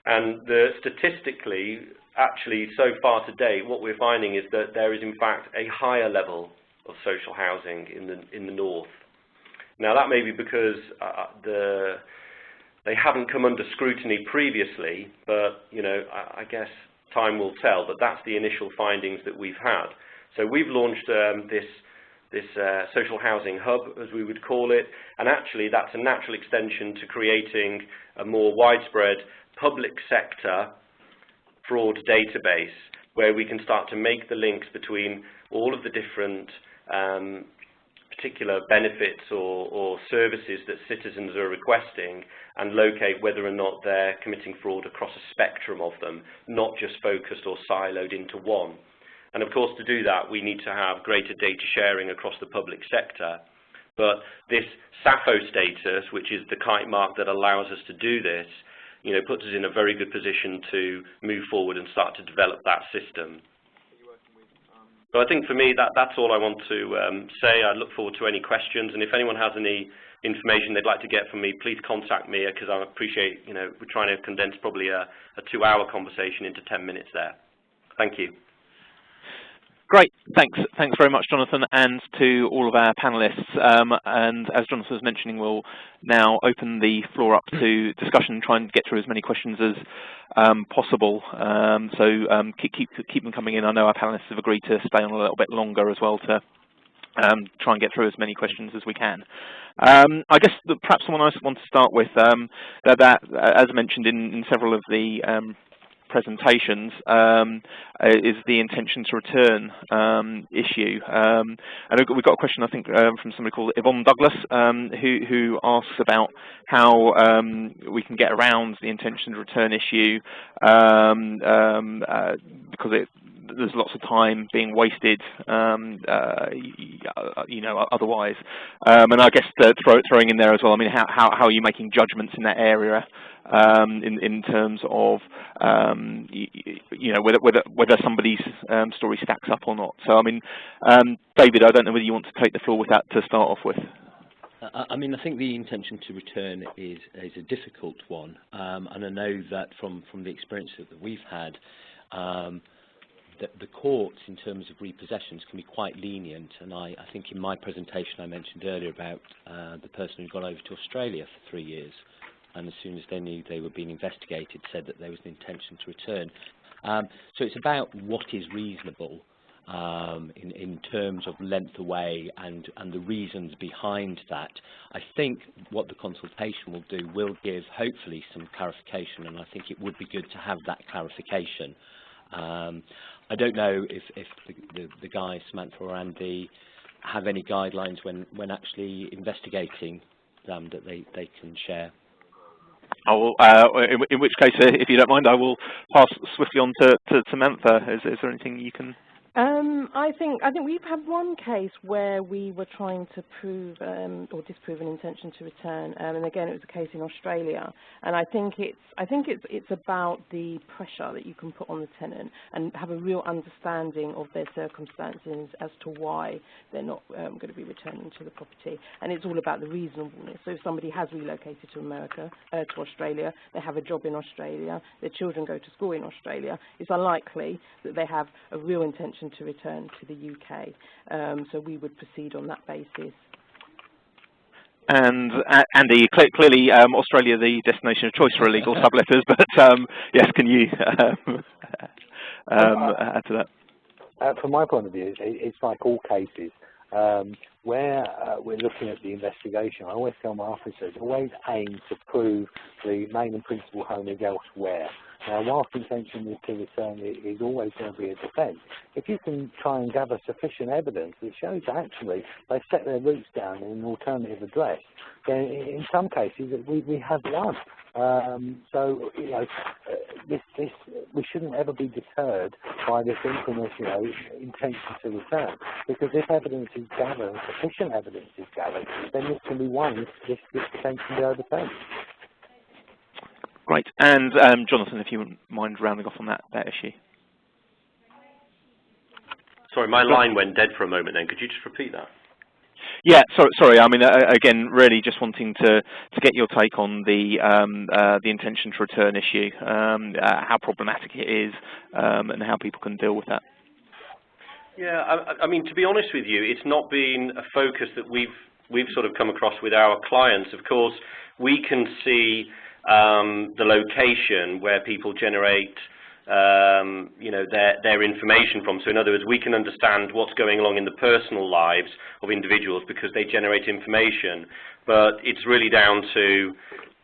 And statistically, actually, so far to date, what we're finding is that there is, in fact, a higher level of social housing in the north. Now, that may be because they haven't come under scrutiny previously, but I guess time will tell. But that's the initial findings that we've had. So we've launched this social housing hub, as we would call it, and actually that's a natural extension to creating a more widespread public sector fraud database, where we can start to make the links between all of the different particular benefits or services that citizens are requesting and locate whether or not they're committing fraud across a spectrum of them, not just focused or siloed into one. And of course, to do that, we need to have greater data sharing across the public sector. But this SAFO status, which is the kite mark that allows us to do this, puts us in a very good position to move forward and start to develop that system. So I think for me, that's all I want to say. I look forward to any questions, and if anyone has any information they'd like to get from me, please contact me, because I appreciate, we're trying to condense probably a 2-hour conversation into 10 minutes there. Thank you.
Great, thanks very much, Jonathan, and to all of our panelists. And as Jonathan was mentioning, we'll now open the floor up to discussion and try and get through as many questions as possible. So keep them coming in. I know our panelists have agreed to stay on a little bit longer as well to try and get through as many questions as we can. I guess perhaps someone else want to start with that as mentioned in several of the presentations, is the intention to return issue. And we've got a question, I think, from somebody called Yvonne Douglas, who asks about how we can get around the intention to return issue, because there's lots of time being wasted, otherwise. And I guess throwing in there as well, I mean, how are you making judgments in that area, in terms of whether somebody's story stacks up or not? So I mean, David, I don't know whether you want to take the floor with that to start off with.
I mean, I think the intention to return is a difficult one, and I know that from the experience that we've had, the courts, in terms of repossessions, can be quite lenient. And I think in my presentation I mentioned earlier about the person who'd gone over to Australia for 3 years, and as soon as they knew they were being investigated, said that there was an intention to return. So it's about what is reasonable in terms of length away and the reasons behind that. I think what the consultation will do will give, hopefully, some clarification, and I think it would be good to have that clarification. I don't know if the guys, Samantha or Andy, have any guidelines when actually investigating them that they can share.
I will, in which case, if you don't mind, I will pass swiftly on to Samantha. Is there anything you can
I think we've had one case where we were trying to prove or disprove an intention to return, and again it was a case in Australia. And I think it's about the pressure that you can put on the tenant and have a real understanding of their circumstances as to why they're not going to be returning to the property. And it's all about the reasonableness. So if somebody has relocated to to Australia, they have a job in Australia, their children go to school in Australia, it's unlikely that they have a real intention to return to the UK. So we would proceed on that basis.
And Andy, clearly Australia the destination of choice for illegal subletters, but yes, can you add to that?
From my point of view, it's like all cases where we're looking at the investigation. I always tell my officers, always aim to prove the main and principal home is elsewhere. Now, whilst intention to return is always going to be a defence, if you can try and gather sufficient evidence that shows actually they set their roots down in an alternative address, then in some cases we have won. So, you know, we shouldn't ever be deterred by this infamous, you know, intention to return, because if evidence is gathered, and sufficient evidence is gathered, then this can be won, this defence can be overturned.
Great. And Jonathan, if you wouldn't mind rounding off on that issue.
Sorry, my line went dead for a moment then. Could you just repeat that?
Yeah, sorry. I mean, again, really just wanting to get your take on the intention to return issue, how problematic it is, and how people can deal with that.
Yeah, I mean, to be honest with you, it's not been a focus that we've sort of come across with our clients. Of course, we can see the location where people generate you know, their information from. So in other words, we can understand what's going along in the personal lives of individuals because they generate information. But it's really down to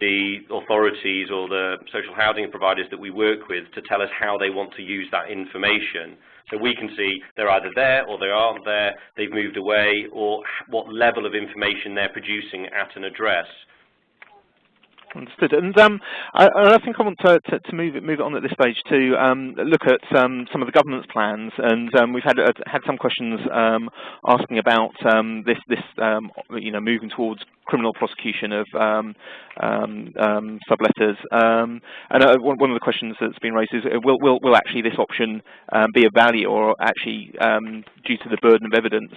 the authorities or the social housing providers that we work with to tell us how they want to use that information. So we can see they're either there or they aren't there, they've moved away, or what level of information they're producing at an address.
Understood. And I think I want to move it on at this stage to look at some of the government's plans, and we've had some questions asking about this you know, moving towards criminal prosecution of subletters. And one of the questions that's been raised is, will actually this option be of value, or actually due to the burden of evidence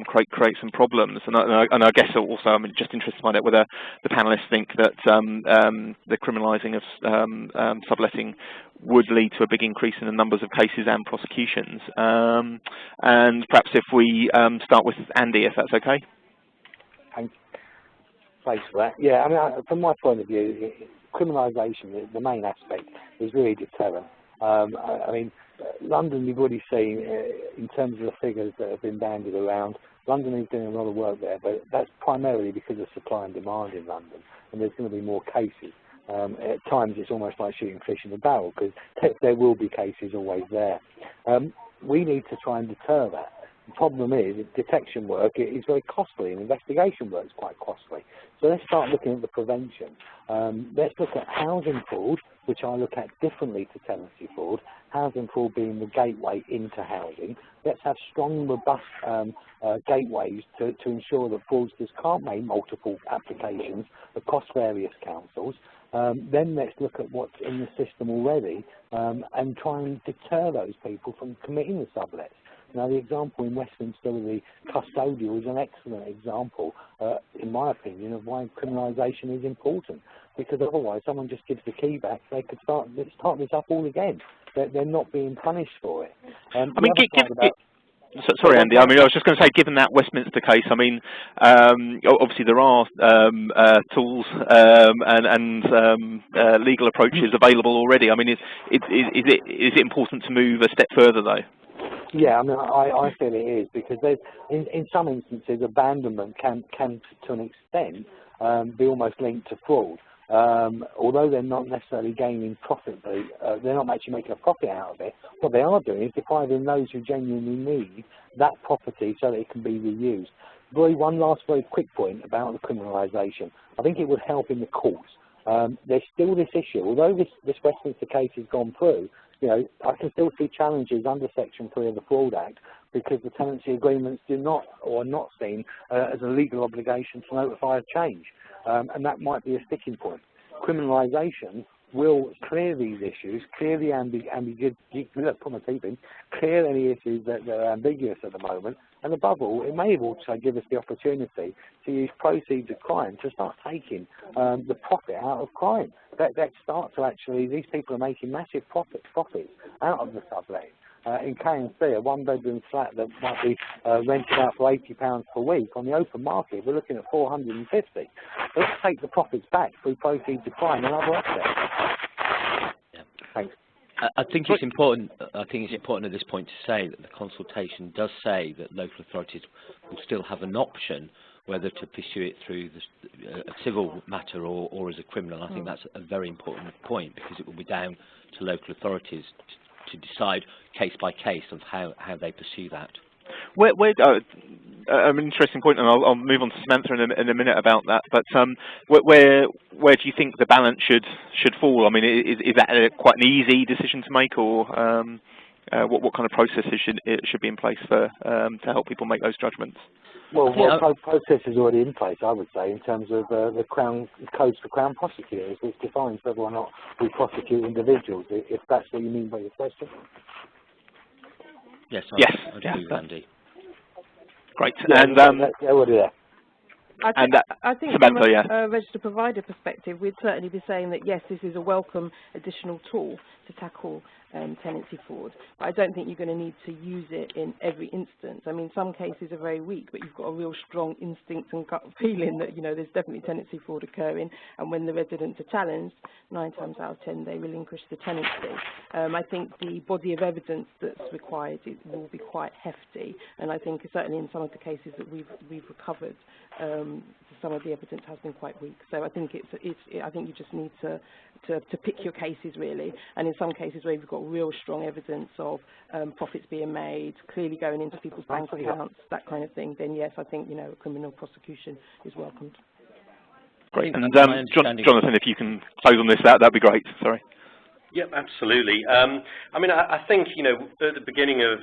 create some problems? And I guess also I'm just interested to find out whether the panelists think that the criminalising of subletting would lead to a big increase in the numbers of cases and prosecutions. And perhaps if we start with Andy, if that's okay.
Thanks for that. Yeah, I mean, from my point of view, criminalisation, the main aspect, is really deterrent. I mean, London, you've already seen, in terms of the figures that have been bandied around, London is doing a lot of work there, but that's primarily because of supply and demand in London, and there's going to be more cases. At times it's almost like shooting fish in a barrel, because there will be cases always there. We need to try and deter that. The problem is detection work is very costly, and investigation work is quite costly. So let's start looking at the prevention. Let's look at housing fraud, which I look at differently to tenancy fraud, housing fraud being the gateway into housing. Let's have strong, robust gateways to ensure that fraudsters can't make multiple applications across various councils. Then let's look at what's in the system already and try and deter those people from committing the sublets. Now, the example in Westminster with the custodial is an excellent example, in my opinion, of why criminalisation is important. Because otherwise, someone just gives the key back, they could start this up all again. They're not being punished for it.
I mean, sorry, Andy. I mean, I was just going to say, given that Westminster case, I mean, obviously there are tools and legal approaches available already. I mean, is it important to move a step further, though?
Yeah, I mean, I feel it is, because there's, in some instances, abandonment can to an extent, be almost linked to fraud. Although they're not necessarily gaining profit, they're not actually making a profit out of it. What they are doing is depriving those who genuinely need that property so that it can be reused. One last very quick point about the criminalisation. I think it would help in the courts. There's still this issue, although this Westminster case has gone through, you know, I can still see challenges under Section 3 of the Fraud Act because the tenancy agreements do not or are not seen as a legal obligation to notify of change, and that might be a sticking point. Criminalisation will clear these issues, clear the clear any issues that are ambiguous at the moment, and above all, it may also give us the opportunity to use proceeds of crime to start taking the profit out of crime. That start to actually, these people are making massive profits out of the subletting. In K&C, a one-bedroom flat that might be rented out for £80 per week, on the open market, we're looking at $450. Let's take the profits back through proceeds of crime and other offsets.
Yeah.
Thanks.
I think it's important. I think it's important at this point to say that the consultation does say that local authorities will still have an option whether to pursue it through a civil matter or as a criminal. I think that's a very important point because it will be down to local authorities to decide case by case of how they pursue that.
An interesting point, and I'll move on to Samantha in a minute about that. But where do you think the balance should fall? I mean, is that quite an easy decision to make, or what kind of processes should be in place for to help people make those judgments?
Well, process is already in place, I would say, in terms of the Crown codes for Crown prosecutors, which defines whether or not we prosecute individuals. If that's what you mean by your question.
Yes. I do, Andy.
Great.
Yeah,
and
we'll do that.
I think
Samantha,
from a registered provider perspective, we'd certainly be saying that, yes, this is a welcome additional tool to tackle tenancy fraud. But I don't think you're going to need to use it in every instance. I mean, some cases are very weak, but you've got a real strong instinct and gut feeling that, you know, there's definitely tenancy fraud occurring. And when the residents are challenged, 9 times out of 10, they relinquish the tenancy. I think the body of evidence that's required will be quite hefty. And I think certainly in some of the cases that we've recovered, some of the evidence has been quite weak. So I think I think you just need to pick your cases really. And in some cases where you've got real strong evidence of profits being made, clearly going into people's bank accounts, that kind of thing, then yes, I think, you know, criminal prosecution is welcomed.
Great. And Jonathan, if you can close on this, that'd be great. Sorry.
Yep, absolutely. I mean, I think, you know, at the beginning of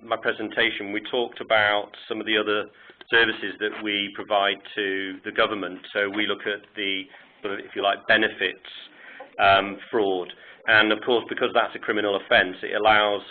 my presentation, we talked about some of the other services that we provide to the government. So we look at the, if you like, benefits fraud. And of course, because that's a criminal offence, it allows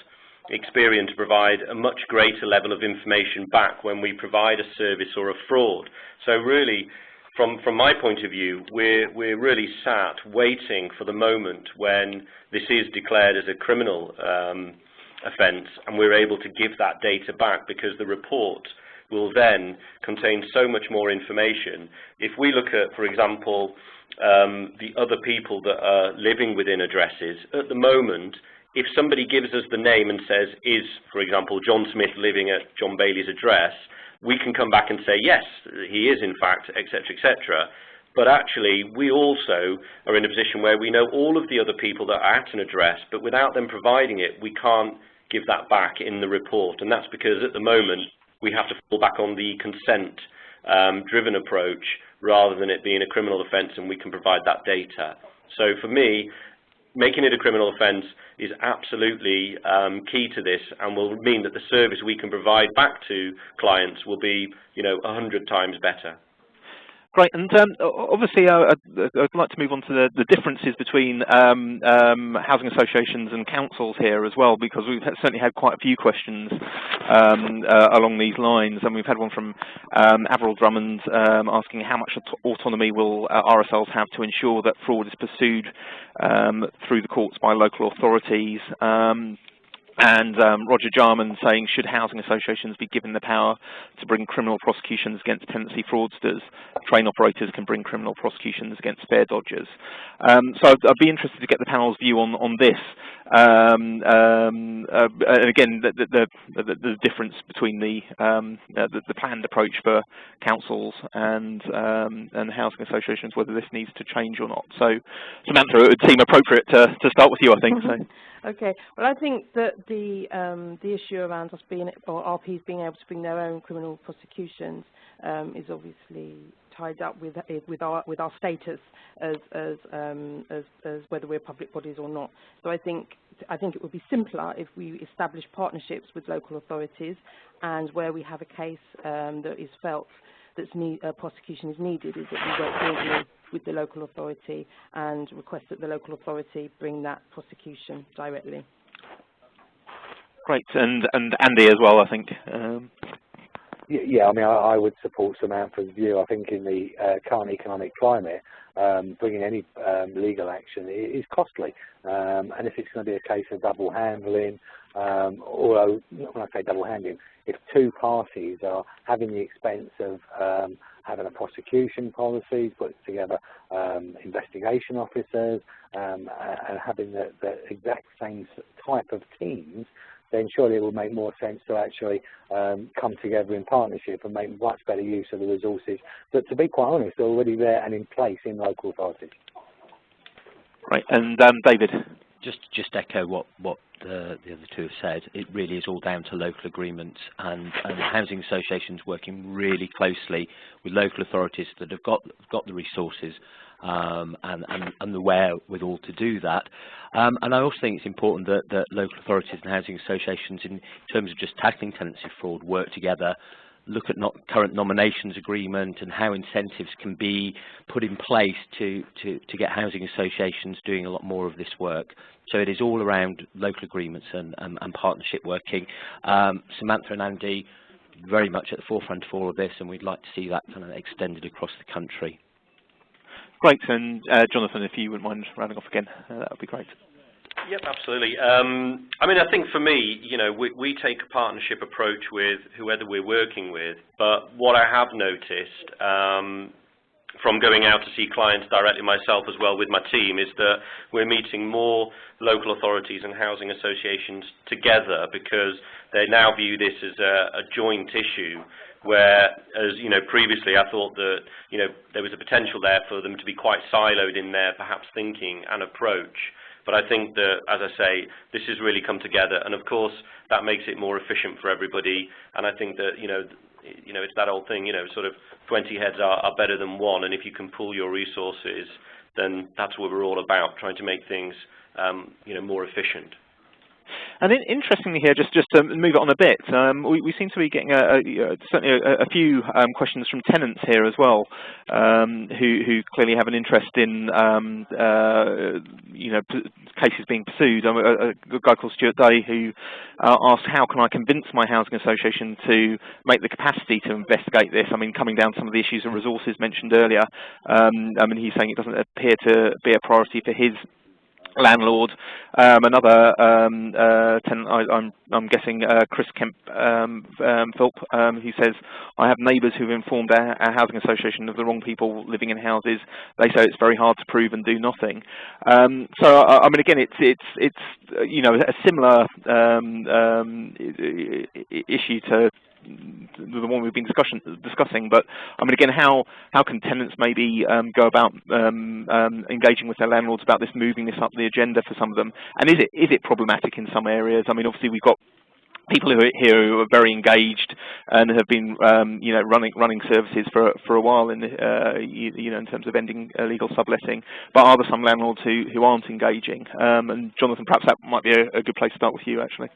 Experian to provide a much greater level of information back when we provide a service or a fraud. So really, from my point of view, we're really sat waiting for the moment when this is declared as a criminal offence, and we're able to give that data back, because the report will then contain so much more information. If we look at, for example, the other people that are living within addresses, at the moment, if somebody gives us the name and says, is, for example, John Smith living at John Bailey's address, we can come back and say, yes, he is in fact, etc., etc. But actually, we also are in a position where we know all of the other people that are at an address, but without them providing it, we can't give that back in the report. And that's because at the moment, we have to fall back on the consent-driven approach rather than it being a criminal offence, and we can provide that data. So for me, making it a criminal offence is absolutely key to this, and will mean that the service we can provide back to clients will be, you know, 100 times better.
Great, and obviously I'd like to move on to the differences between housing associations and councils here as well, because we've certainly had quite a few questions along these lines, and we've had one from Avril Drummond asking how much autonomy will RSLs have to ensure that fraud is pursued through the courts by local authorities. And Roger Jarman saying, should housing associations be given the power to bring criminal prosecutions against tenancy fraudsters? Train operators can bring criminal prosecutions against fare dodgers. So I'd be interested to get the panel's view on this. And again, the difference between the planned approach for councils and housing associations, whether this needs to change or not. So Samantha, it would seem appropriate to start with you, I think. So.
Okay. Well, I think that the issue around us being, or RPs being able to bring their own criminal prosecutions is obviously tied up with our status as whether we're public bodies or not. So I think I think it would be simpler if we establish partnerships with local authorities, and where we have a case that is felt that prosecution is needed, is that we work jointly with the local authority and request that the local authority bring that prosecution directly.
Great, and Andy as well, I think.
Yeah, I mean, I would support Samantha's view. I think in the current economic climate, bringing any legal action is costly. And if it's going to be a case of double handling, although when I say double handling, if two parties are having the expense of having a prosecution policy, put together investigation officers, and having the exact same type of teams, then surely it will make more sense to actually come together in partnership and make much better use of the resources that, to be quite honest, are already there and in place in local authorities.
Right, and David?
Just echo what the other two have said. It really is all down to local agreements, and housing associations working really closely with local authorities that have got the resources and the wherewithal to do that. And I also think it's important that local authorities and housing associations, in terms of just tackling tenancy fraud, work together, look at current nominations agreement and how incentives can be put in place to get housing associations doing a lot more of this work. So it is all around local agreements and partnership working. Samantha and Andy very much at the forefront of all of this, and we'd like to see that kind of extended across the country.
Great, and Jonathan, if you wouldn't mind rounding off again, that would be great.
Yep, absolutely. I mean, I think for me, you know, we take a partnership approach with whoever we're working with, but what I have noticed from going out to see clients directly myself as well with my team is that we're meeting more local authorities and housing associations together, because they now view this as a joint issue, where, as you know, previously I thought that, you know, there was a potential there for them to be quite siloed in their perhaps thinking and approach. But I think that, as I say, this has really come together, and of course that makes it more efficient for everybody. And I think that, you know, it's that old thing, you know, sort of 20 heads are better than one, and if you can pool your resources, then that's what we're all about, trying to make things, you know, more efficient.
And interestingly here, just to move it on a bit, we seem to be getting certainly a few questions from tenants here as well, who clearly have an interest in you know, cases being pursued. A guy called Stuart Day who asked, how can I convince my housing association to make the capacity to investigate this? I mean, coming down to some of the issues and resources mentioned earlier, I mean, he's saying it doesn't appear to be a priority for his landlord. Another tenant, I'm guessing Chris Kemp Philp, he says, I have neighbours who've informed our housing association of the wrong people living in houses. They say it's very hard to prove and do nothing. So I mean, again, it's you know, a similar issue to the one we've been discussing, but I mean, again, how can tenants maybe go about engaging with their landlords about this, moving this up the agenda for some of them? And is it problematic in some areas? I mean, obviously we've got people who are here who are very engaged and have been you know, running services for a while in you know, in terms of ending illegal subletting. But are there some landlords who aren't engaging? And Jonathan, perhaps that might be a good place to start with you, actually.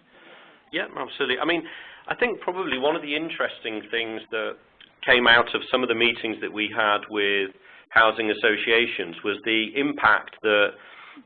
Yeah, absolutely. I mean, I think probably one of the interesting things that came out of some of the meetings that we had with housing associations was the impact that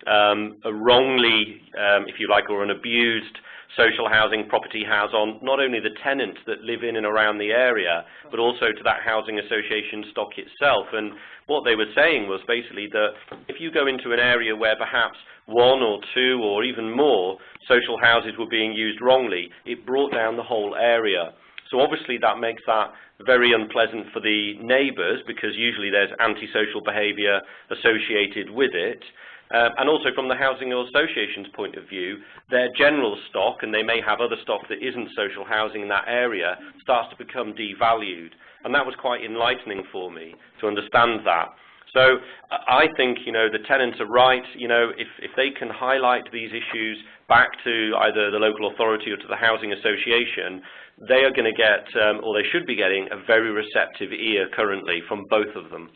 a wrongly, if you like, or an abused social housing property has on not only the tenants that live in and around the area, but also to that housing association stock itself. And what they were saying was basically that if you go into an area where perhaps one or two or even more social houses were being used wrongly, it brought down the whole area. So obviously that makes that very unpleasant for the neighbours, because usually there's antisocial behaviour associated with it. And also from the housing association's point of view, their general stock, and they may have other stock that isn't social housing in that area, starts to become devalued. And that was quite enlightening for me to understand that. So I think, you know, the tenants are right. You know, if they can highlight these issues back to either the local authority or to the housing association, they are going to get, or they should be getting, a very receptive ear currently from both of them.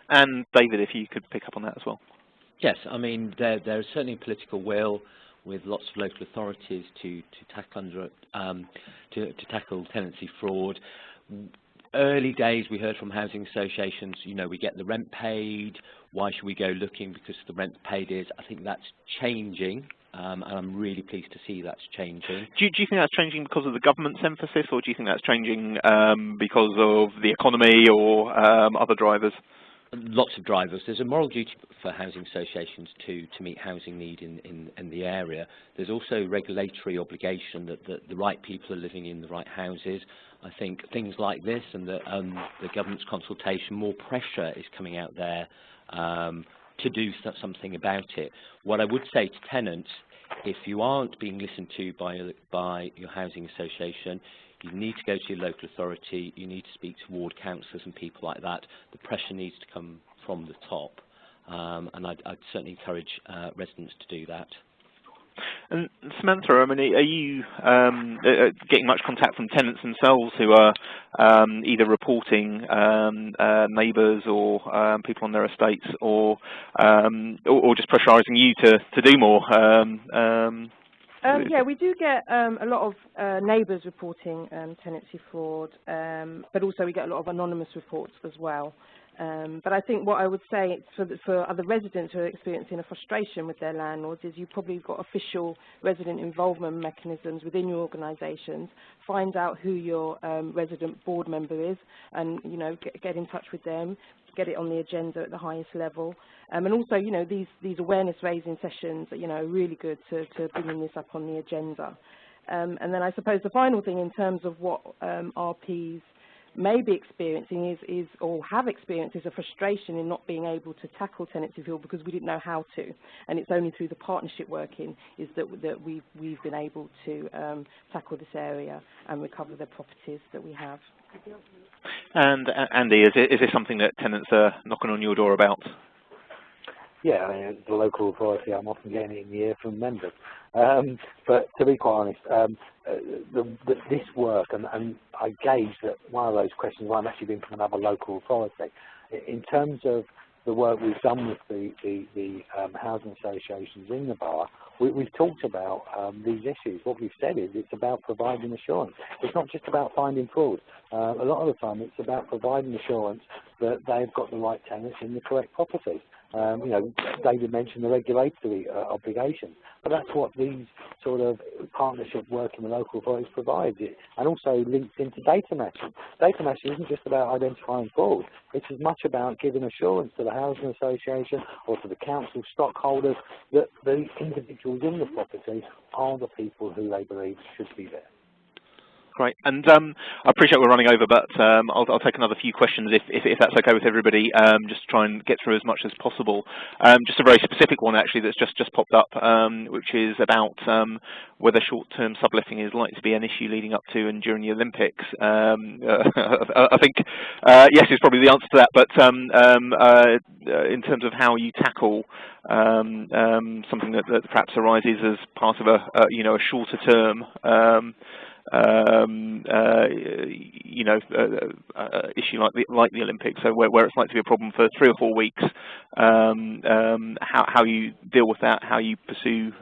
And
David, if you could pick up on that as well.
Yes, I mean, there is certainly political will. with lots of local authorities to tackle tenancy fraud. Early days, we heard from housing associations, you know, we get the rent paid. Why should we go looking because the rent paid is? I think that's changing, and I'm really pleased to see that's changing.
Do you think that's changing because of the government's emphasis, or do you think that's changing because of the economy or other drivers?
Lots of drivers. There's a moral duty for housing associations to meet housing need in the area. There's also regulatory obligation that the right people are living in the right houses. I think things like this and the government's consultation, more pressure is coming out there to do something about it. What I would say to tenants, if you aren't being listened to by your housing association, you need to go to your local authority, you need to speak to ward councillors and people like that. The pressure needs to come from the top, and I'd certainly encourage residents to do that.
And Samantha, I mean, are you getting much contact from tenants themselves who are either reporting neighbours or people on their estates, or just pressurising you to do more?
Yeah, we do get a lot of neighbours reporting tenancy fraud, but also we get a lot of anonymous reports as well. But I think what I would say for other residents who are experiencing a frustration with their landlords is you've probably got official resident involvement mechanisms within your organisations. Find out who your resident board member is, and you know, get in touch with them. Get it on the agenda at the highest level, and also, you know, these awareness raising sessions, you know, are really good to bringing this up on the agenda. And then I suppose the final thing in terms of what RPs may be experiencing is or have experienced is a frustration in not being able to tackle tenancy fraud because we didn't know how to, and it's only through the partnership working is that we've been able to tackle this area and recover the properties that we have.
And Andy, is this something that tenants are knocking on your door about?
Yeah, I mean, the local authority, I'm often getting it in the ear from members. But to be quite honest, this work, and I gauge that one of those questions might have actually been from another local authority. In terms of the work we've done with the housing associations in the borough, we've talked about these issues. What we've said is it's about providing assurance. It's not just about finding fraud. A lot of the time it's about providing assurance that they've got the right tenants in the correct properties. You know, David mentioned the regulatory obligations, but that's what these sort of partnership working with local authorities provides. It and also links into data matching. Data matching isn't just about identifying fraud. It's as much about giving assurance to the housing association or to the council stockholders that the individuals in the property are the people who they believe should be there.
Great, and I appreciate we're running over, but I'll take another few questions if that's okay with everybody, just to try and get through as much as possible. Just a very specific one actually that's just popped up, which is about whether short-term subletting is likely to be an issue leading up to and during the Olympics. I think yes is probably the answer to that, but in terms of how you tackle something that perhaps arises as part of a shorter term issue like the Olympics, so where it's likely to be a problem for 3 or 4 weeks, how you deal with that, how you pursue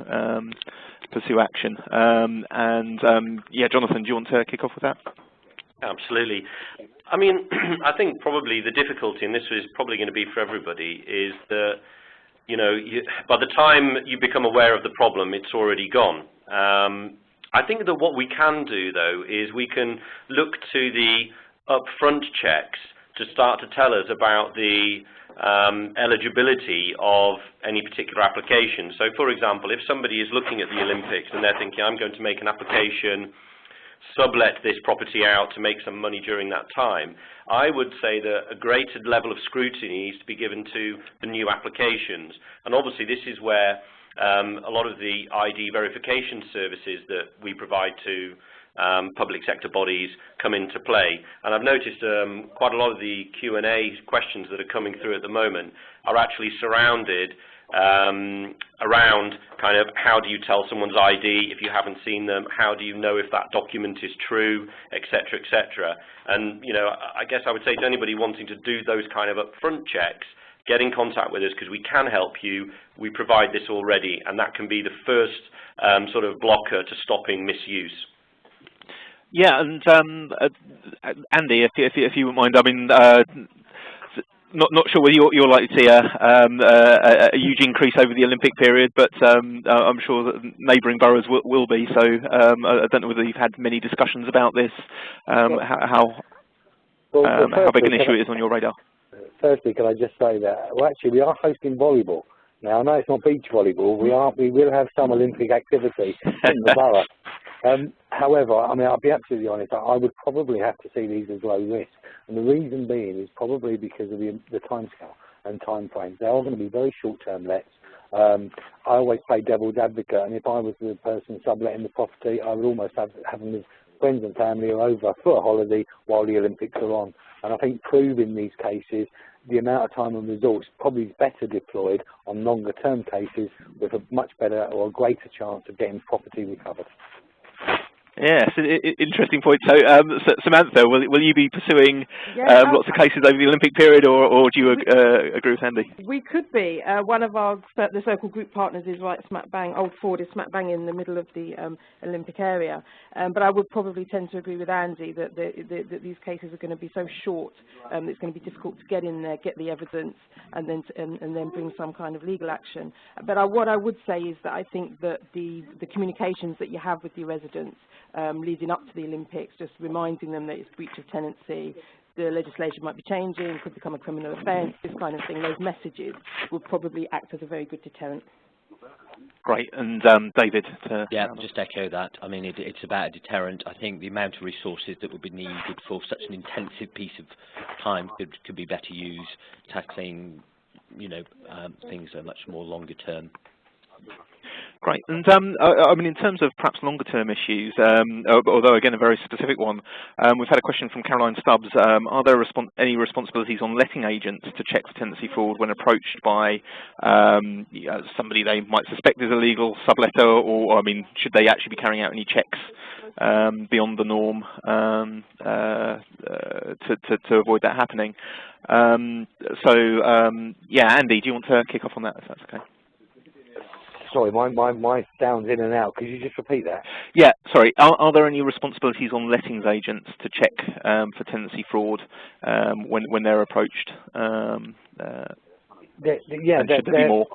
action, yeah, Jonathan, do you want to kick off with that?
Absolutely. I mean, I think probably the difficulty, and this is probably going to be for everybody, is that by the time you become aware of the problem, it's already gone. I think that what we can do, though, is we can look to the upfront checks to start to tell us about the eligibility of any particular application. So, for example, if somebody is looking at the Olympics and they're thinking, I'm going to make an application, sublet this property out to make some money during that time, I would say that a greater level of scrutiny needs to be given to the new applications. And obviously this is where a lot of the ID verification services that we provide to public sector bodies come into play. And I've noticed quite a lot of the Q&A questions that are coming through at the moment are actually surrounded around kind of how do you tell someone's ID if you haven't seen them, how do you know if that document is true, etc., etc. And I guess I would say to anybody wanting to do those kind of upfront checks, get in contact with us because we can help you. We provide this already, and that can be the first sort of blocker to stopping misuse.
Yeah, and Andy, if you wouldn't mind, I mean, not sure whether you're likely to see a huge increase over the Olympic period, but I'm sure that neighbouring boroughs will be. So I don't know whether you've had many discussions about this. How big an issue it is on your radar?
Firstly, can I just say that actually we are hosting volleyball. Now I know it's not beach volleyball. We will have some Olympic activity in the borough. However, I mean, I'll be absolutely honest, I would probably have to see these as low risk. And the reason being is probably because of the timescale and time frames. They are going to be very short-term lets. I always play devil's advocate, and if I was the person subletting the property, I would almost have them with friends and family are over for a holiday while the Olympics are on. And I think proving these cases, the amount of time and resource probably is better deployed on longer-term cases with a much better or a greater chance of getting property recovered.
Yes, interesting point. So, Samantha, will you be pursuing lots of cases over the Olympic period, or do you agree with Andy?
We could be. One of the so-called group partners is right smack bang. Old Ford is smack bang in the middle of the Olympic area. But I would probably tend to agree with Andy that these cases are going to be so short. It's going to be difficult to get in there, get the evidence, and then bring some kind of legal action. But what I would say is that I think that the communications that you have with your residents leading up to the Olympics, just reminding them that it's breach of tenancy, the legislation might be changing, could become a criminal offence, this kind of thing, those messages will probably act as a very good deterrent.
Great. And David?
Yeah, just echo that. I mean, it's about a deterrent. I think the amount of resources that would be needed for such an intensive piece of time could be better used tackling, things that are much more longer term.
Great. And I mean, in terms of perhaps longer-term issues, although again a very specific one, we've had a question from Caroline Stubbs. Are there any responsibilities on letting agents to check for tenancy fraud when approached by somebody they might suspect is a legal subletter, or I mean, should they actually be carrying out any checks beyond the norm to avoid that happening? Yeah, Andy, do you want to kick off on that, if that's okay?
Sorry, my sound's in and out. Could you just repeat that?
Yeah, sorry. Are there any responsibilities on lettings agents to check for tenancy fraud when they're approached?
Should
there be more?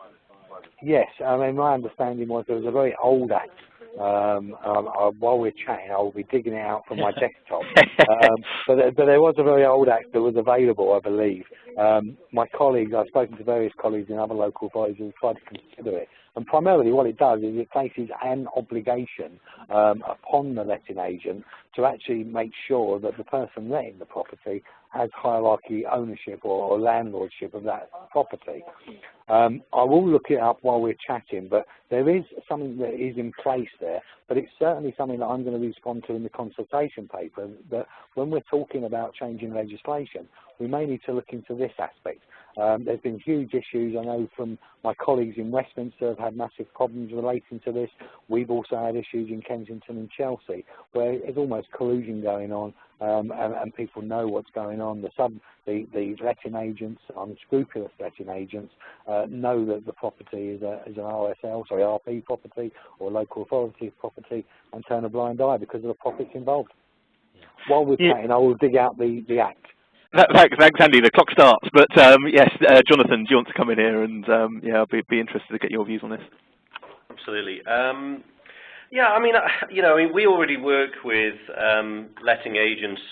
Yes, I mean, my understanding was there was a very old act. While we're chatting, I will be digging it out from my desktop. But there was a very old act that was available, I believe. My colleagues, I've spoken to various colleagues in other local authorities who have tried to consider it. And primarily what it does is it places an obligation upon the letting agent to actually make sure that the person letting the property has hierarchy ownership or landlordship of that property. I will look it up while we're chatting, but there is something that is in place there, but it's certainly something that I'm going to respond to in the consultation paper, that when we're talking about changing legislation, we may need to look into this aspect. There's been huge issues, I know, from my colleagues in Westminster have had massive problems relating to this. We've also had issues in Kensington and Chelsea where there's almost collusion going on, and people know what's going on. The letting agents, unscrupulous letting agents, know that the property is an RP property or local authority property and turn a blind eye because of the profits involved. While we're chatting, I will dig out the act.
Thanks, Andy. The clock starts. But yes, Jonathan, do you want to come in here? And yeah, I'll be interested to get your views on this.
Absolutely. Yeah, I mean, we already work with letting agents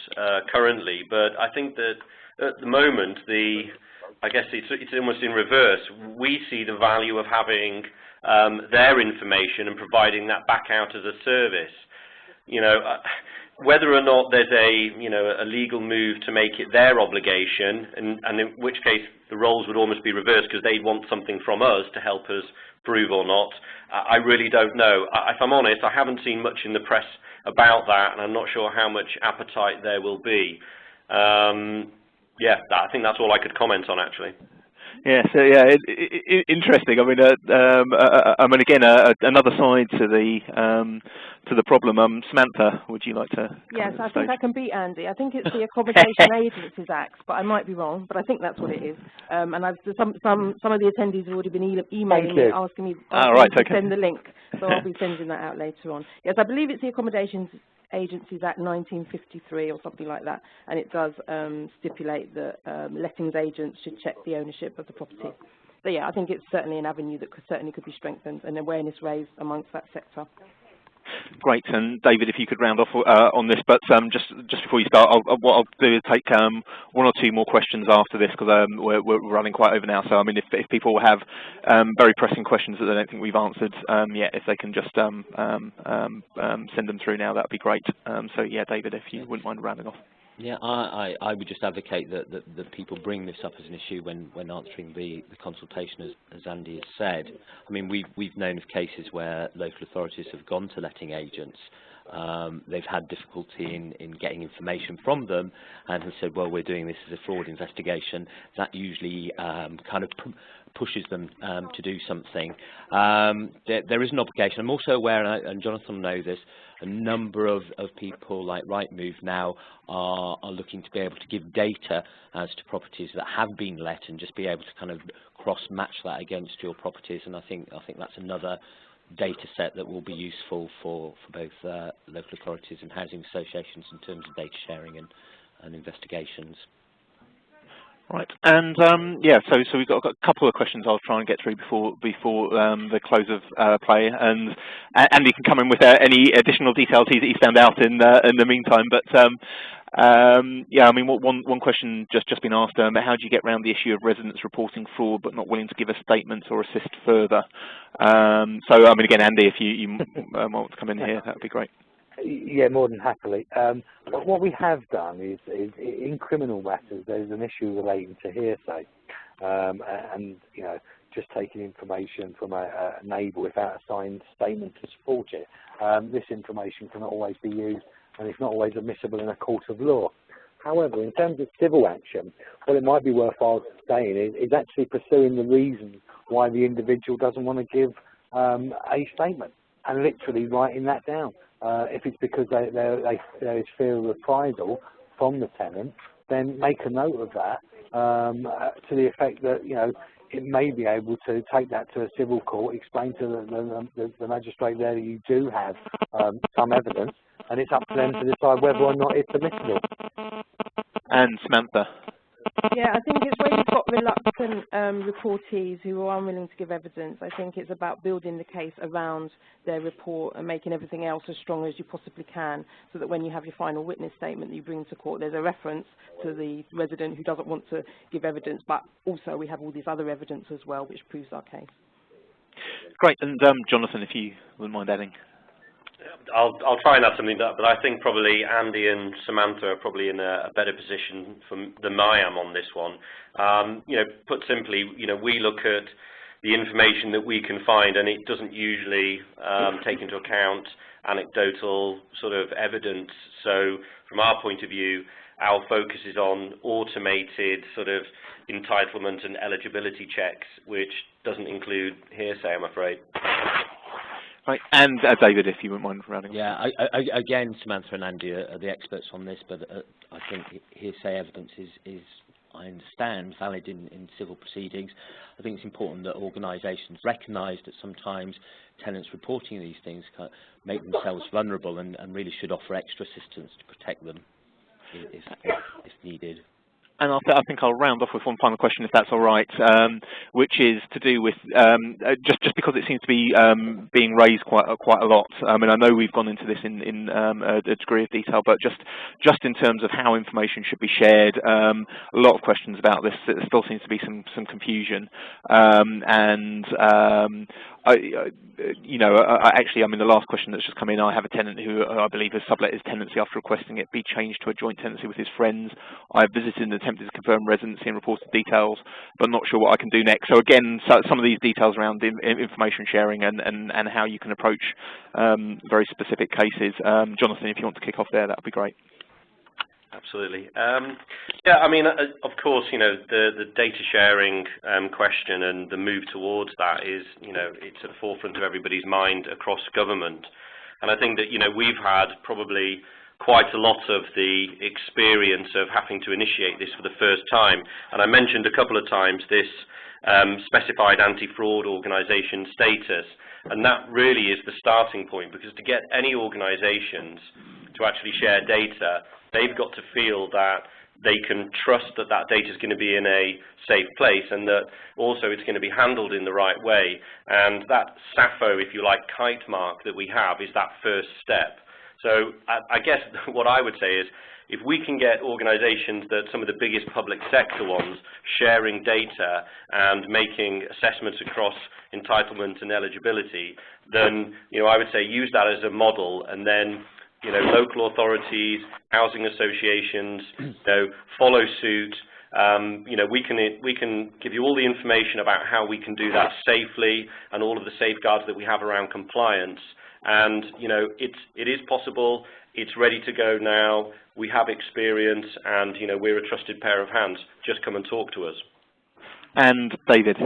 currently, but I think that at the moment, I guess it's almost in reverse. We see the value of having their information and providing that back out as a service. Whether or not there's a legal move to make it their obligation, and in which case the roles would almost be reversed because they'd want something from us to help us prove or not, I really don't know. If I'm honest, I haven't seen much in the press about that, and I'm not sure how much appetite there will be. Yeah, I think that's all I could comment on, actually.
Yeah, so yeah, interesting. I mean, again, another side to the problem. Samantha, would you like to?
Yes, I think I can beat Andy. I think it's the Accommodation Agencies Act, but I might be wrong. But I think that's what it is. And some of the attendees have already been emailing me, asking me to send the link. So I'll be sending that out later on. Yes, I believe it's the Accommodation Agencies Act 1953 or something like that, and it does stipulate that lettings agents should check the ownership of the property. So yeah, I think it's certainly an avenue that could be strengthened and awareness raised amongst that sector.
Great, and David, if you could round off on this, but just before you start, what I'll do is take one or two more questions after this because we're running quite over now. So I mean, if people have very pressing questions that they don't think we've answered yet, if they can just send them through now, that'd be great. So yeah, David, if you wouldn't mind rounding off.
Yeah, I would just advocate that people bring this up as an issue when answering the consultation, as Andy has said. I mean, we've known of cases where local authorities have gone to letting agents. They've had difficulty in getting information from them and have said, well, we're doing this as a fraud investigation. That usually kind of pushes them to do something. There is an obligation. I'm also aware, and Jonathan will know this, a number of people like Rightmove now are looking to be able to give data as to properties that have been let and just be able to kind of cross-match that against your properties. And I think that's another data set that will be useful for both local authorities and housing associations in terms of data sharing and investigations.
Right, and yeah, so we've got a couple of questions I'll try and get through before the close of play, and Andy can come in with any additional details he's found out in the meantime. But yeah, I mean, one question just been asked: how do you get around the issue of residents reporting fraud but not willing to give a statement or assist further? So I mean, again, Andy, if you want to come in here, that would be great.
Yeah, more than happily. What we have done is in criminal matters, there's an issue relating to hearsay, and you know, just taking information from a neighbour without a signed statement to support it. This information cannot always be used, and it's not always admissible in a court of law. However, in terms of civil action, what it might be worthwhile saying is actually pursuing the reasons why the individual doesn't want to give a statement, and literally writing that down. If it's because there is fear of reprisal from the tenant, then make a note of that to the effect that, you know, it may be able to take that to a civil court, explain to the magistrate there that you do have some evidence, and it's up to them to decide whether or not it's admissible.
And Samantha.
Yeah, I think it's where you've got reluctant reportees who are unwilling to give evidence. I think it's about building the case around their report and making everything else as strong as you possibly can, so that when you have your final witness statement that you bring to court, there's a reference to the resident who doesn't want to give evidence, but also we have all this other evidence as well, which proves our case.
Great, and Jonathan, if you wouldn't mind adding.
I'll try and add something to that, but I think probably Andy and Samantha are probably in a better position than I am on this one. You know, put simply, you know, we look at the information that we can find, and it doesn't usually take into account anecdotal sort of evidence. So from our point of view, our focus is on automated sort of entitlement and eligibility checks, which doesn't include hearsay, I'm afraid.
Right, and David, if you wouldn't mind rounding
off. Yeah, again, Samantha and Andy are the experts on this, but I think hearsay evidence is, I understand, valid in civil proceedings. I think it's important that organisations recognise that sometimes tenants reporting these things make themselves vulnerable and really should offer extra assistance to protect them if needed.
And I think I'll round off with one final question, if that's all right, which is to do with just because it seems to be being raised quite a lot. I mean, I know we've gone into this in a degree of detail, but just in terms of how information should be shared, a lot of questions about this. There still seems to be some confusion, actually, I mean, the last question that's just come in, I have a tenant who I believe has sublet his tenancy after requesting it be changed to a joint tenancy with his friends. I've visited and attempted to confirm residency and reported details, but not sure what I can do next. So again, some of these details around information sharing and how you can approach very specific cases. Jonathan, if you want to kick off there, that would be great.
absolutely. Yeah, I mean, of course, the data sharing question and the move towards that is, it's at the forefront of everybody's mind across government. And I think that, we've had probably quite a lot of the experience of having to initiate this for the first time. And I mentioned a couple of times this specified anti-fraud organisation status, and that really is the starting point, because to get any organisations to actually share data, they've got to feel that they can trust that that data is going to be in a safe place, and that also it's going to be handled in the right way. And that SAFO, if you like, kite mark that we have is that first step. So I guess what I would say is, if we can get organisations, that some of the biggest public sector ones, sharing data and making assessments across entitlement and eligibility, then I would say use that as a model, and then local authorities, housing associations, follow suit. We can give you all the information about how we can do that safely, and all of the safeguards that we have around compliance. And it is possible. It's ready to go now. We have experience, and we're a trusted pair of hands. Just come and talk to us.
And David.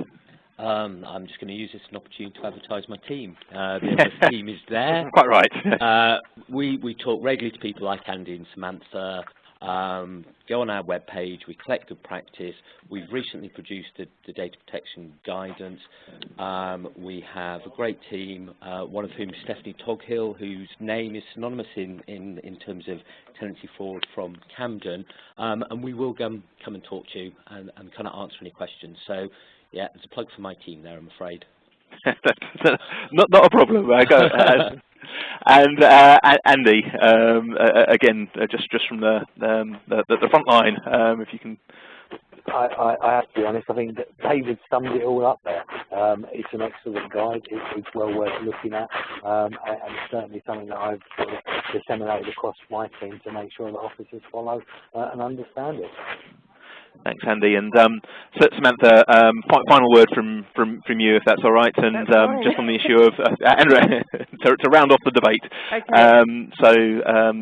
I'm just going to use this as an opportunity to advertise my team. The team is there.
Quite right.
We talk regularly to people like Andy and Samantha. Go on our webpage. We collect good practice. We've recently produced the data protection guidance. We have a great team, one of whom is Stephanie Toghill, whose name is synonymous in terms of tenancy fraud from Camden. And we will come and talk to you and kind of answer any questions. So, yeah, there's a plug for my team there, I'm afraid. not a problem. And Andy, again, just from the front line, if you can.
I have to be honest. I think that David summed it all up there. It's an excellent guide. It's well worth looking at, and it's certainly something that I've sort of disseminated across my team to make sure that officers follow and understand it.
Thanks, Andy. And so Samantha, final word from you, if that's all right. And just on the issue of to round off the debate.
Okay.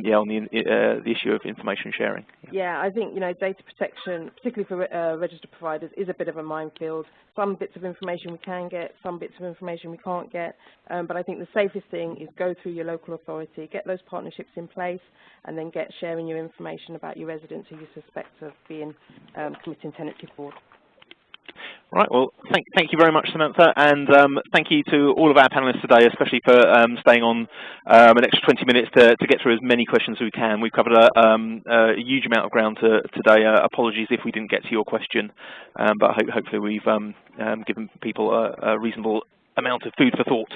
Yeah, on the issue of information sharing.
Yeah, I think data protection, particularly for registered providers, is a bit of a minefield. Some bits of information we can get, some bits of information we can't get. But I think the safest thing is go through your local authority, get those partnerships in place, and then get sharing your information about your residents who you suspect of being committing tenancy fraud.
Right, well, thank you very much, Samantha, and thank you to all of our panellists today, especially for staying on an extra 20 minutes to get through as many questions as we can. We've covered a huge amount of ground today. Apologies if we didn't get to your question, but hopefully we've given people a reasonable amount of food for thought.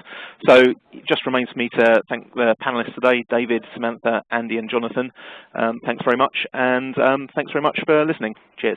So it just remains for me to thank the panellists today, David, Samantha, Andy and Jonathan. Thanks very much, and thanks very much for listening. Cheers.